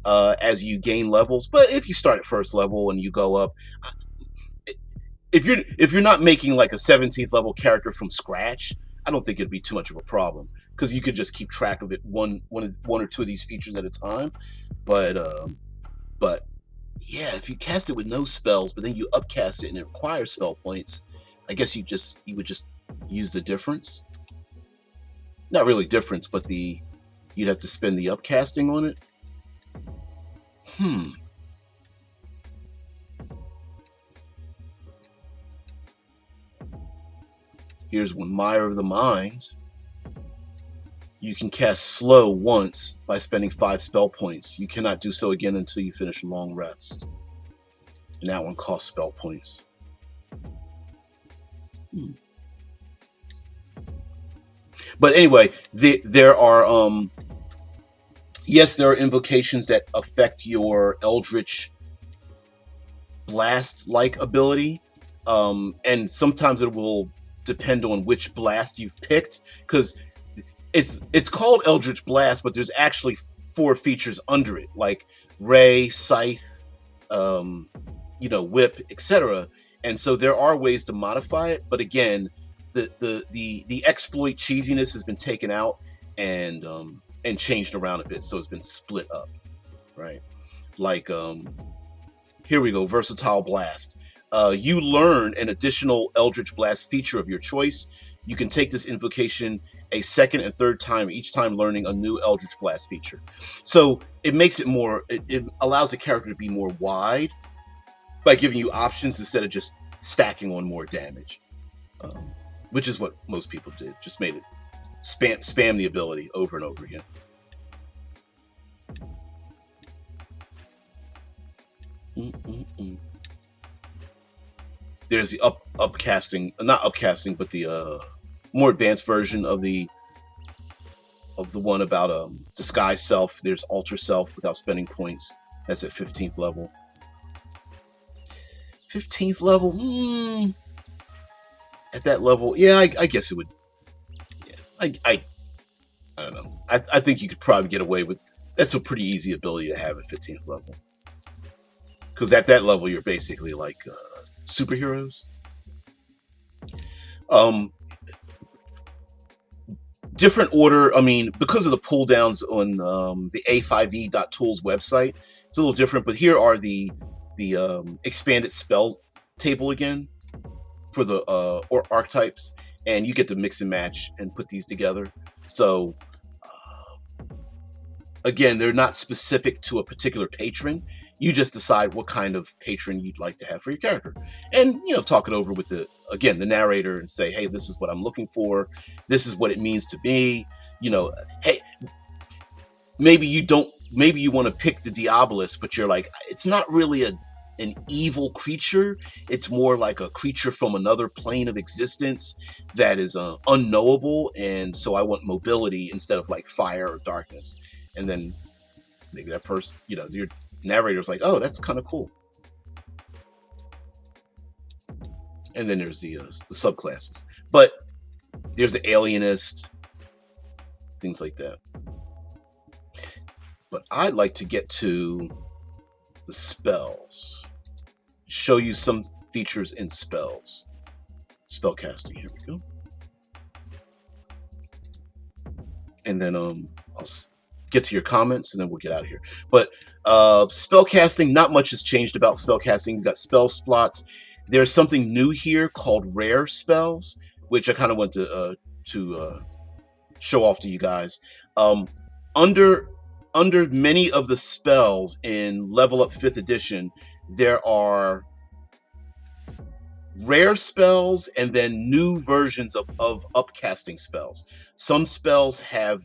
as you gain levels. But if you start at first level and you go up, if you're not making like a 17th level character from scratch, I don't think it'd be too much of a problem because you could just keep track of it one or two of these features at a time. But yeah, if you cast it with no spells, but then you upcast it and it requires spell points, I guess you would just use the difference. Not really difference, but you'd have to spend the upcasting on it. Here's one, Mire of the Mind. You can cast Slow once by spending 5 spell points. You cannot do so again until you finish Long Rest. And that one costs spell points. But anyway, there are yes, there are invocations that affect your Eldritch Blast-like ability, and sometimes it will depend on which blast you've picked, because it's called Eldritch Blast, but there's actually 4 features under it, like Ray, Scythe, Whip, etc. And so there are ways to modify it, but again, the exploit cheesiness has been taken out and changed around a bit, so it's been split up, right? Like here we go, Versatile Blast. You learn an additional Eldritch Blast feature of your choice. You can take this invocation a second and third time, each time learning a new Eldritch Blast feature. So it makes it more, it allows the character to be more wide by giving you options instead of just stacking on more damage, which is what most people did. Just made it spam the ability over and over again. There's the upcasting, not upcasting, but the more advanced version of the one about disguise self. There's alter self without spending points. That's at 15th level. 15th level. At that level, yeah, I guess it would. Yeah, I don't know. I think you could probably get away with. That's a pretty easy ability to have at 15th level. Because at that level, you're basically like superheroes. Different order. I mean, because of the pull downs on the A5E.tools website, it's a little different. But here are the expanded spell table again for the or archetypes, and you get to mix and match and put these together. So again, they're not specific to a particular patron. You just decide what kind of patron you'd like to have for your character, and talk it over with the narrator and say, hey, this is what I'm looking for, this is what it means to me. Hey, maybe you want to pick the Diabolist, but you're like, it's not really an evil creature. It's more like a creature from another plane of existence that is unknowable, and so I want mobility instead of like fire or darkness. And then maybe that person, your narrator's like, oh, that's kind of cool. And then there's the subclasses, but there's the alienist, things like that. But I'd like to get to the spells, show you some features in spells. Spellcasting, here we go. And then I'll get to your comments, and then we'll get out of here. But spellcasting, not much has changed about spellcasting. You've got spell slots. There's something new here called rare spells, which I kind of want to show off to you guys. Under many of the spells in Level Up 5th edition, there are rare spells and then new versions of upcasting spells. Some spells have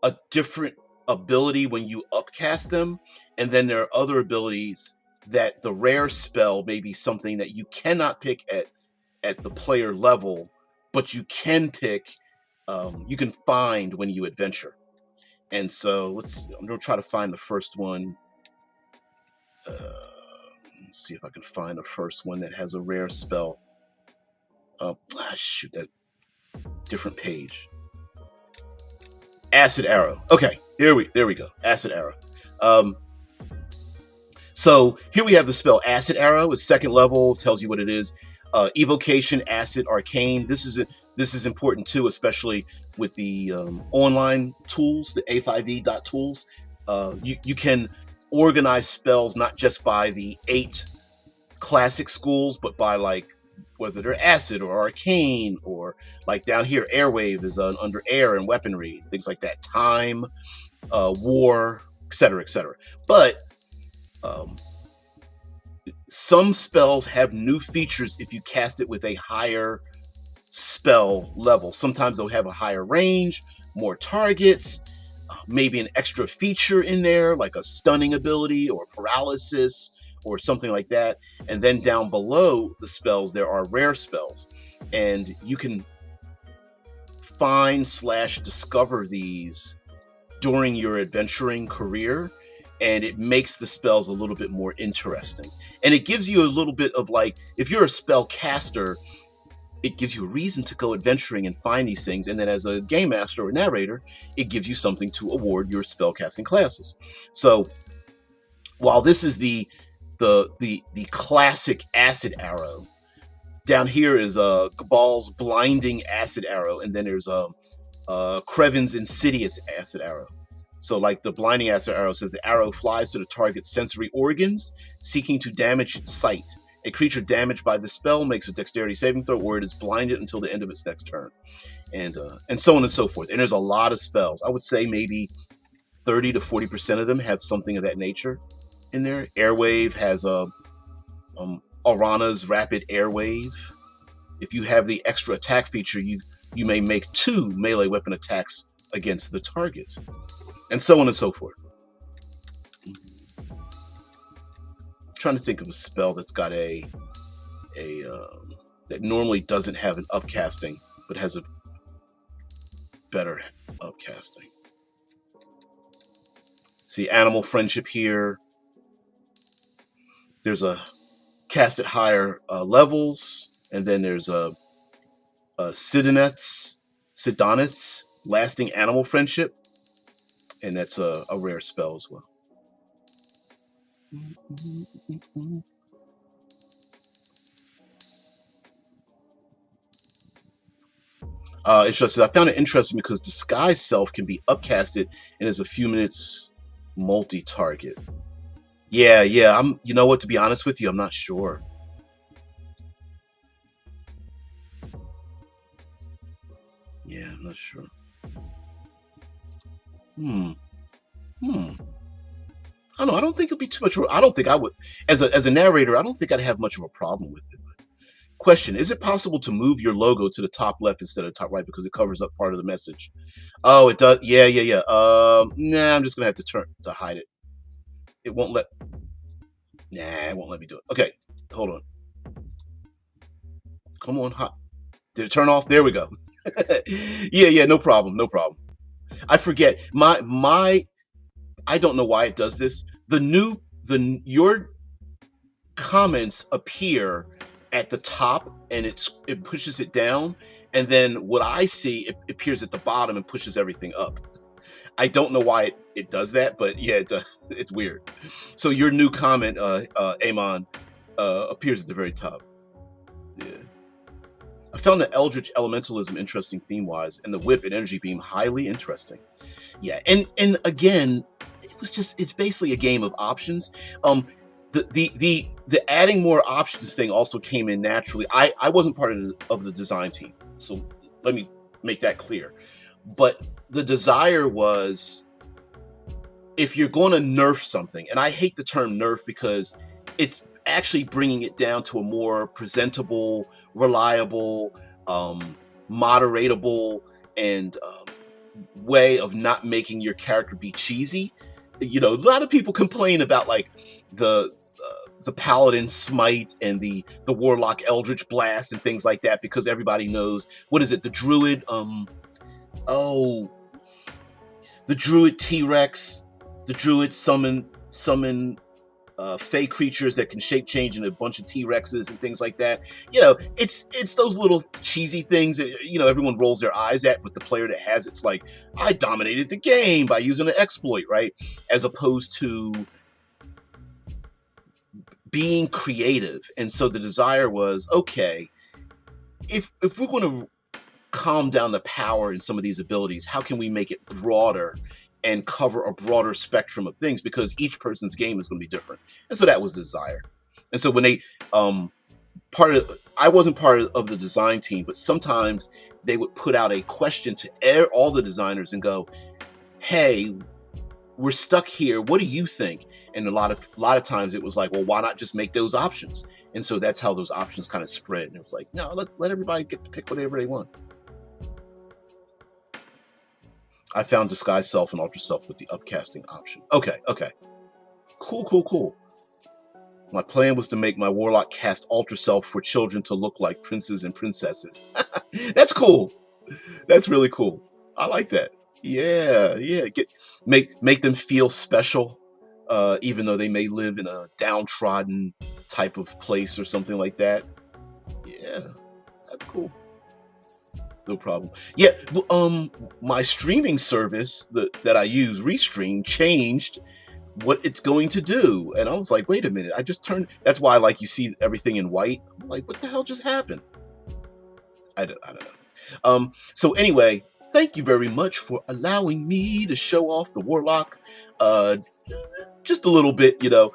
a different ability when you upcast them, and then there are other abilities that the rare spell may be something that you cannot pick at the player level, but you can pick, you can find when you adventure. And so I'm gonna try to find the first one. Let's see if I can find the first one that has a rare spell. Shoot, that different page. Acid Arrow. Okay, there we go. Acid Arrow. So here we have the spell Acid Arrow. It's 2nd level. Tells you what it is. Evocation, Acid, Arcane. This is important too, especially with the online tools, the A5E.tools. You can organize spells not just by the 8 classic schools, but by like whether they're acid or arcane, or like down here, airwave is under air and weaponry, things like that, time, war, etc., etc. But some spells have new features if you cast it with a higher spell level. Sometimes they'll have a higher range, more targets, maybe an extra feature in there, like a stunning ability or paralysis or something like that. And then down below the spells, there are rare spells, and you can find/discover these during your adventuring career, and it makes the spells a little bit more interesting. And it gives you a little bit of, like, if you're a spell caster, it gives you a reason to go adventuring and find these things. And then as a game master or narrator, it gives you something to award your spellcasting classes. So while this is the classic Acid Arrow, down here is Gabal's Blinding Acid Arrow, and then there's Krevin's Insidious Acid Arrow. So like the Blinding Acid Arrow says, the arrow flies to the target's sensory organs, seeking to damage its sight. A creature damaged by the spell makes a dexterity saving throw, or it is blinded until the end of its next turn, and so on and so forth. And there's a lot of spells. I would say maybe 30 to 40% of them have something of that nature in there. Airwave has Orana's Rapid Airwave. If you have the extra attack feature, you may make 2 melee weapon attacks against the target, and so on and so forth. Trying to think of a spell that's got that normally doesn't have an upcasting. but has a better upcasting. See, animal friendship here. There's a cast at higher levels, and then there's a Sidoneth's, lasting animal friendship, and that's a rare spell as well. Interesting. I found it interesting because disguise self can be upcasted and is a few minutes multi-target. Yeah. You know what? To be honest with you, I'm not sure. Yeah, I'm not sure. I don't know. I don't think it'd be too much. I don't think I would, as a narrator, I don't think I'd have much of a problem with it. Question: is it possible to move your logo to the top left instead of top right because it covers up part of the message? Oh, it does. Yeah. Nah, I'm just gonna have to hide it. It won't let. Nah, it won't let me do it. Okay, hold on. Come on, hot. Did it turn off? There we go. Yeah. No problem. I forget my. I don't know why it does this. Your comments appear at the top and it pushes it down, and then what I see, it appears at the bottom and pushes everything up. I don't know why it does that, but yeah, it's weird. So your new comment, Amon, appears at the very top. Yeah. I found the Eldritch Elementalism interesting theme-wise, and the Whip and Energy Beam highly interesting. Yeah, and again, it's basically a game of options. The adding more options thing also came in naturally. I wasn't part of the design team, so let me make that clear. But the desire was, if you're going to nerf something, and I hate the term nerf because it's actually bringing it down to a more presentable, reliable, moderatable, and way of not making your character be cheesy. You know, a lot of people complain about like the Paladin Smite and the Warlock Eldritch Blast and things like that because everybody knows, what is it, the Druid, the Druid T-Rex, the Druid summon fey creatures that can shape change into a bunch of T-Rexes and things like that. You know, it's those little cheesy things that, you know, everyone rolls their eyes at, but the player that has it's like, I dominated the game by using an exploit, right? As opposed to being creative. And so the desire was, okay, if we're going to calm down the power in some of these abilities, how can we make it broader and cover a broader spectrum of things, because each person's game is going to be different. And so that was the desire. And so when they I wasn't part of the design team, but sometimes they would put out a question to all the designers and go, hey, we're stuck here, what do you think? And a lot of times it was like, well, why not just make those options? And so that's how those options kind of spread. And it was like, no, let everybody get to pick whatever they want. I found disguise self and alter self with the upcasting option. Okay. Cool. My plan was to make my warlock cast alter self for children to look like princes and princesses. That's cool. That's really cool. I like that. Yeah. Make them feel special, even though they may live in a downtrodden type of place or something like that. Yeah, that's cool. No problem. Yeah, my streaming service that I use, Restream, changed what it's going to do, and I was like, wait a minute, I just turned. That's why, like, you see everything in white. I'm like, what the hell just happened? I don't know. So anyway, thank you very much for allowing me to show off the Warlock, just a little bit, you know,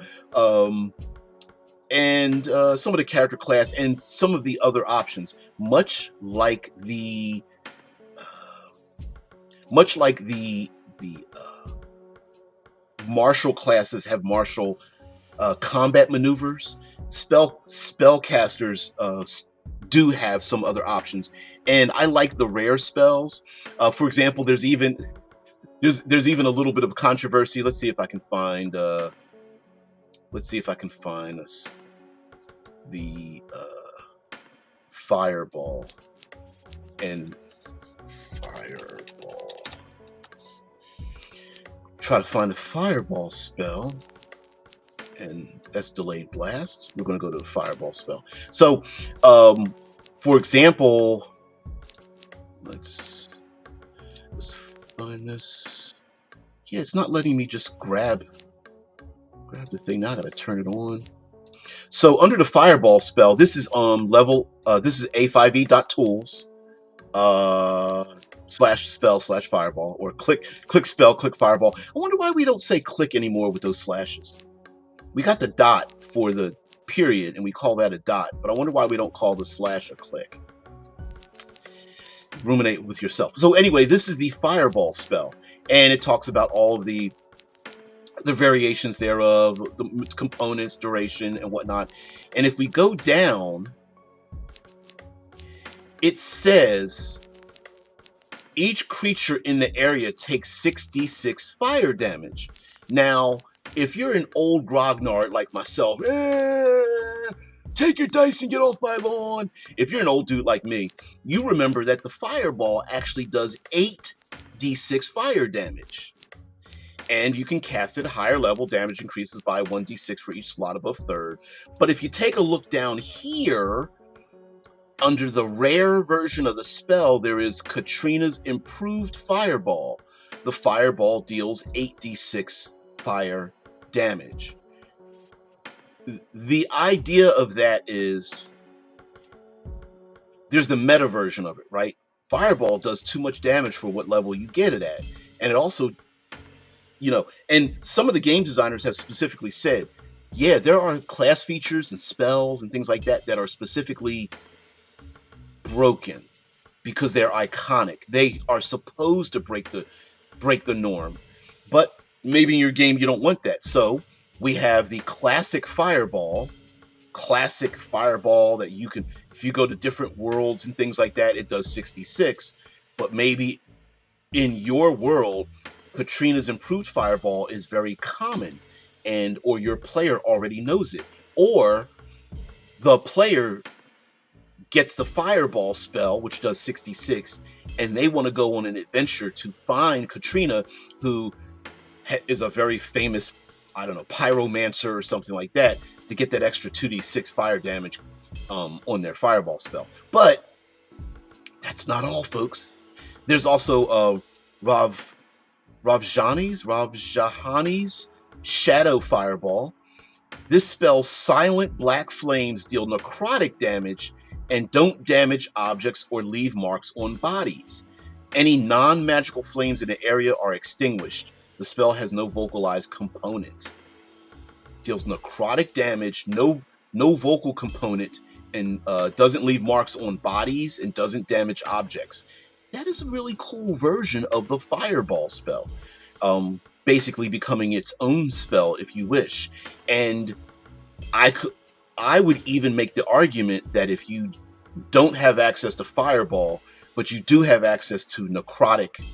and some of the character class and some of the other options, much like the martial classes have martial combat maneuvers. Spellcasters do have some other options, and I like the rare spells. For example, there's even a little bit of controversy. Let's see if I can find the fireball. and fireball. Try to find the fireball spell, and that's delayed blast. We're going to go to the fireball spell. So, for example, let's find this. Yeah, it's not letting me just grab the thing. Now I gotta turn it on. So under the fireball spell, this is this is A5E.tools /spell/fireball, or click spell, click fireball. I wonder why we don't say click anymore with those slashes. We got the dot for the period and we call that a dot, but I wonder why we don't call the slash a click. Ruminate with yourself. So anyway, this is the fireball spell, and it talks about all of the variations thereof, the components, duration, and whatnot. And if we go down, it says each creature in the area takes 6d6 fire damage. Now, if you're an old grognard like myself, take your dice and get off my lawn. If you're an old dude like me, you remember that the fireball actually does 8d6 fire damage. And you can cast it at a higher level. Damage increases by 1d6 for each slot above third. But if you take a look down here, under the rare version of the spell, there is Katrina's Improved Fireball. The fireball deals 8d6 fire damage. The idea of that is, there's the meta version of it, right? Fireball does too much damage for what level you get it at. And it also, and some of the game designers have specifically said, yeah, there are class features and spells and things like that that are specifically broken because they're iconic. They are supposed to break the norm, but maybe in your game you don't want that. So we have the classic fireball that you can, if you go to different worlds and things like that, it does 66. But maybe in your world, Katrina's Improved Fireball is very common, or your player already knows it, or the player gets the fireball spell, which does 66, and they want to go on an adventure to find Katrina, who is a very famous, I don't know, pyromancer or something like that, to get that extra 2d6 fire damage on their fireball spell. But that's not all, folks. There's also Ravjani's Shadow Fireball. This spell's silent black flames deal necrotic damage and don't damage objects or leave marks on bodies. Any non-magical flames in the area are extinguished. The spell has no vocalized component. Deals necrotic damage, no vocal component, and doesn't leave marks on bodies and doesn't damage objects. That is a really cool version of the fireball spell. Basically becoming its own spell if you wish. And I would even make the argument that if you don't have access to fireball, but you do have access to necrotic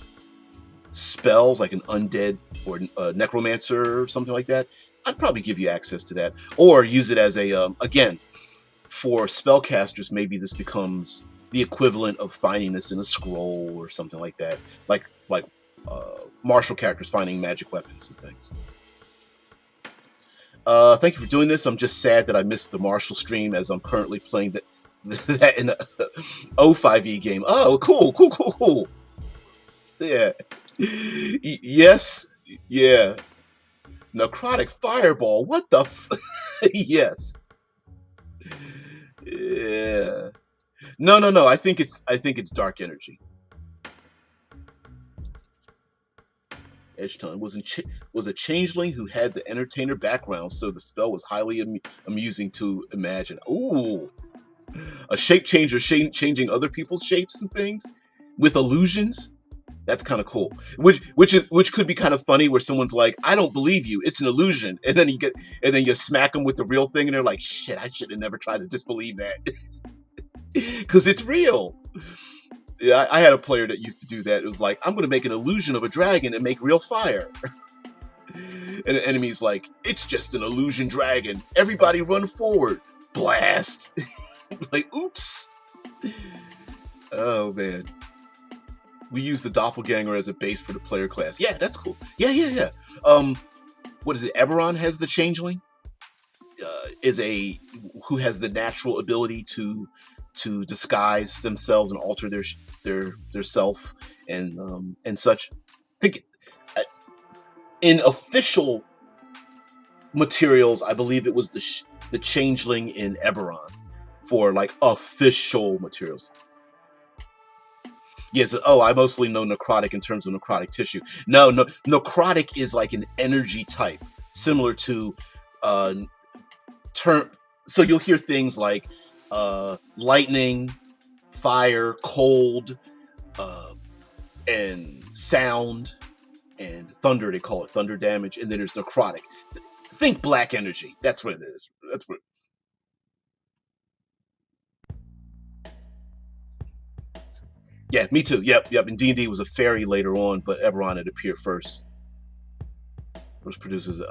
spells like an undead or a necromancer or something like that, I'd probably give you access to that, or use it as a again, for spellcasters, maybe this becomes the equivalent of finding this in a scroll or something like that, like martial characters finding magic weapons and things. Thank you for doing this. I'm just sad that I missed the martial stream, as I'm currently playing that in the A5E game. Oh, cool. Yeah. Yes. Yeah. Necrotic Fireball. What the Yes. Yeah. No. I think it's Dark Energy. Edgeton was a changeling who had the entertainer background, so the spell was highly amusing to imagine. Ooh, a shape changer changing other people's shapes and things with illusions. That's kind of cool. Which could be kind of funny, where someone's like, "I don't believe you. It's an illusion," and then you smack them with the real thing, and they're like, "Shit, I should have never tried to disbelieve that," because it's real. Yeah, I had a player that used to do that. It was like, I'm going to make an illusion of a dragon and make real fire. And the enemy's like, it's just an illusion dragon. Everybody run forward. Blast. Like, oops. Oh man, we use the doppelganger as a base for the player class. Yeah, that's cool. Yeah. What is it? Eberron has the changeling. Is a who has the natural ability to disguise themselves and alter their self and such. I think in official materials, I believe it was the changeling in Eberron for like official materials. Yes. Oh, I mostly know necrotic in terms of necrotic tissue. No, necrotic is like an energy type, similar to uh, term. So you'll hear things like lightning, fire, cold, uh, and sound, and thunder. They call it thunder damage, and then there's necrotic. Think black energy. That's what it is. That's what. Yeah, me too. Yep. And D&D was a fairy later on, but Eberron had appeared first, which produces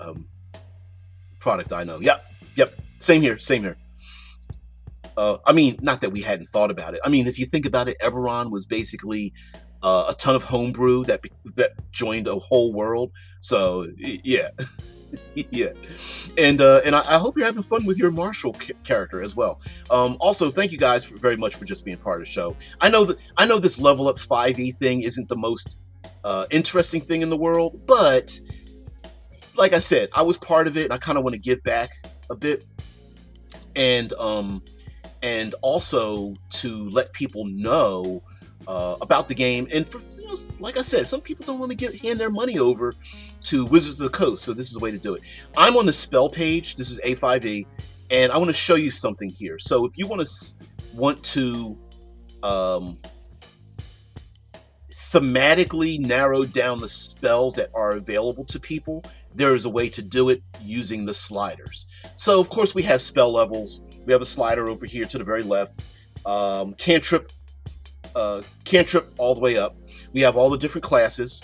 product I know. Yep. Same here. I mean, not that we hadn't thought about it. I mean, if you think about it, Eberron was basically a ton of homebrew that joined a whole world. So yeah, yeah. And I hope you're having fun with your Marshall character as well. Also, thank you guys very much for just being part of the show. I know this level up 5e thing isn't the most interesting thing in the world, but like I said, I was part of it, and I kind of want to give back a bit, and also to let people know about the game. And for, like I said, some people don't want to hand their money over to Wizards of the Coast, so this is the way to do it. I'm on the spell page. This is A5E, and I want to show you something here. So if you want to thematically narrow down the spells that are available to people, there is a way to do it using the sliders. So of course we have spell levels. We have a slider over here to the very left. Cantrip all the way up. We have all the different classes.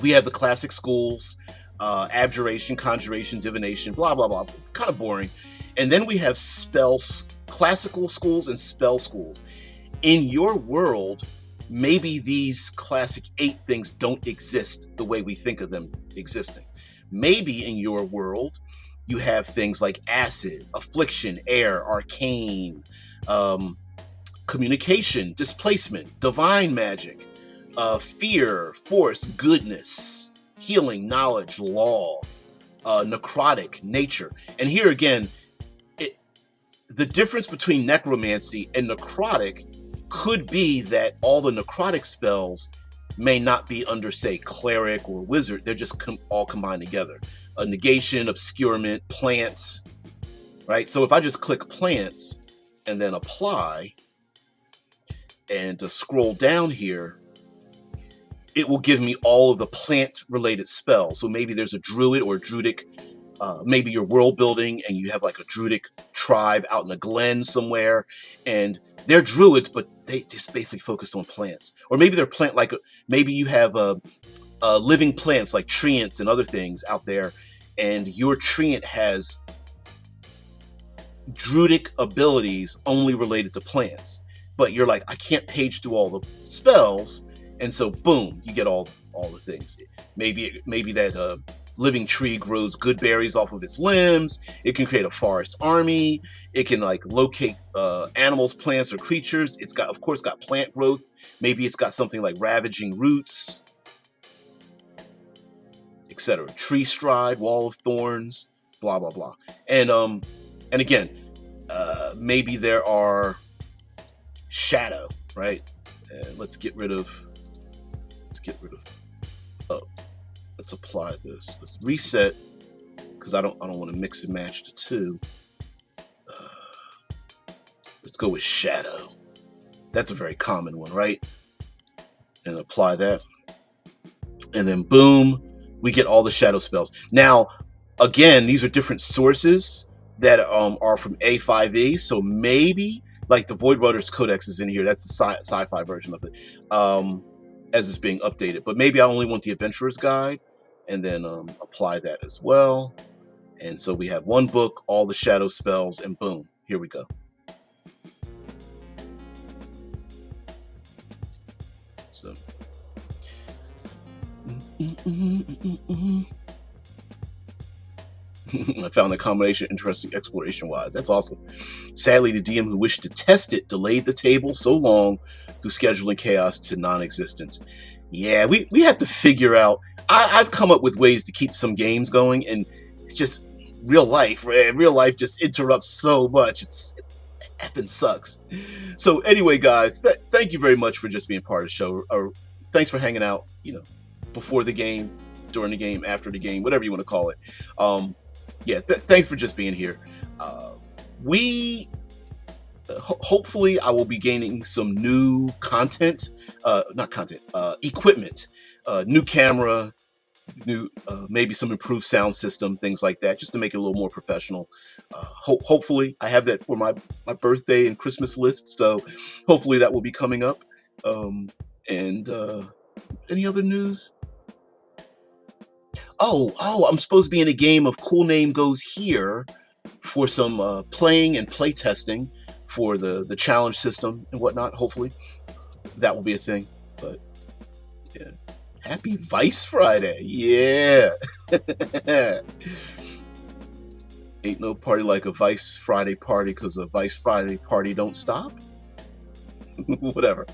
We have the classic schools, abjuration, conjuration, divination, blah blah blah. Kind of boring. And then we have spells, classical schools and spell schools. In your world, maybe these classic 8 things don't exist the way we think of them existing. Maybe in your world, you have things like acid, affliction, air, arcane, communication, displacement, divine magic, fear, force, goodness, healing, knowledge, law, necrotic, nature. And here again, the difference between necromancy and necrotic could be that all the necrotic spells may not be under, say, cleric or wizard. They're just all combined together. A negation, obscurement, plants, right? So if I just click plants and then apply and scroll down here, it will give me all of the plant related spells. So maybe there's a druid or druidic, maybe you're world building and you have like a druidic tribe out in a glen somewhere, and they're druids, but they just basically focused on plants. Or maybe they're maybe you have living plants like treants and other things out there, and your treant has druidic abilities only related to plants. But you're like, I can't page through all the spells, and so boom, you get all the things. Maybe that living tree grows good berries off of its limbs. It can create a forest army. It can like locate animals, plants, or creatures. It's got, of course, got plant growth. Maybe it's got something like ravaging roots, etc. Tree stride, wall of thorns, blah blah blah. And again, maybe there are shadow, right? And let's get rid of. Oh, let's apply this. Let's reset, because I don't want to mix and match the two. Let's go with shadow. That's a very common one, right? And apply that, and then boom, we get all the shadow spells. Now, again, these are different sources that are from A5E. So maybe like the Void Rudders Codex is in here. That's the sci-fi version of it. As it's being updated, but maybe I only want the Adventurer's Guide, and then apply that as well. And so we have one book, all the shadow spells, and boom, here we go. So. I found the combination interesting exploration-wise. That's awesome. Sadly, the DM who wished to test it delayed the table so long through scheduling chaos to non-existence. Yeah, we have to figure out. I've come up with ways to keep some games going, and it's just real life. Real life just interrupts so much. It effing sucks. So anyway, guys, thank you very much for just being part of the show. Or thanks for hanging out. Before the game, during the game, after the game, whatever you want to call it. Yeah, thanks for just being here. Hopefully I will be gaining some new content, equipment, new camera, new maybe some improved sound system, things like that, just to make it a little more professional. Hopefully I have that for my birthday and Christmas list, so hopefully that will be coming up. And any other news? Oh, I'm supposed to be in a game of Cool Name Goes Here for some playing and play testing for the challenge system and whatnot. Hopefully that will be a thing. But yeah, happy Vice Friday. Yeah. Ain't no party like a Vice Friday party, because a Vice Friday party don't stop. Whatever.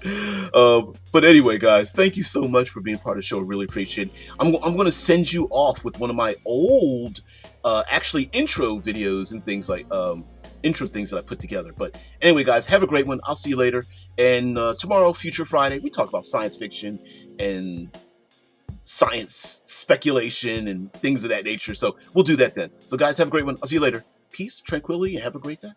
But anyway, guys, thank you so much for being part of the show. I really appreciate it. I'm going to send you off with one of my old actually intro videos and things like intro things that I put together. But anyway, guys, have a great one. I'll see you later. And tomorrow, Future Friday, we talk about science fiction and science speculation and things of that nature. So we'll do that then. So guys, have a great one. I'll see you later. Peace, tranquility, and have a great day.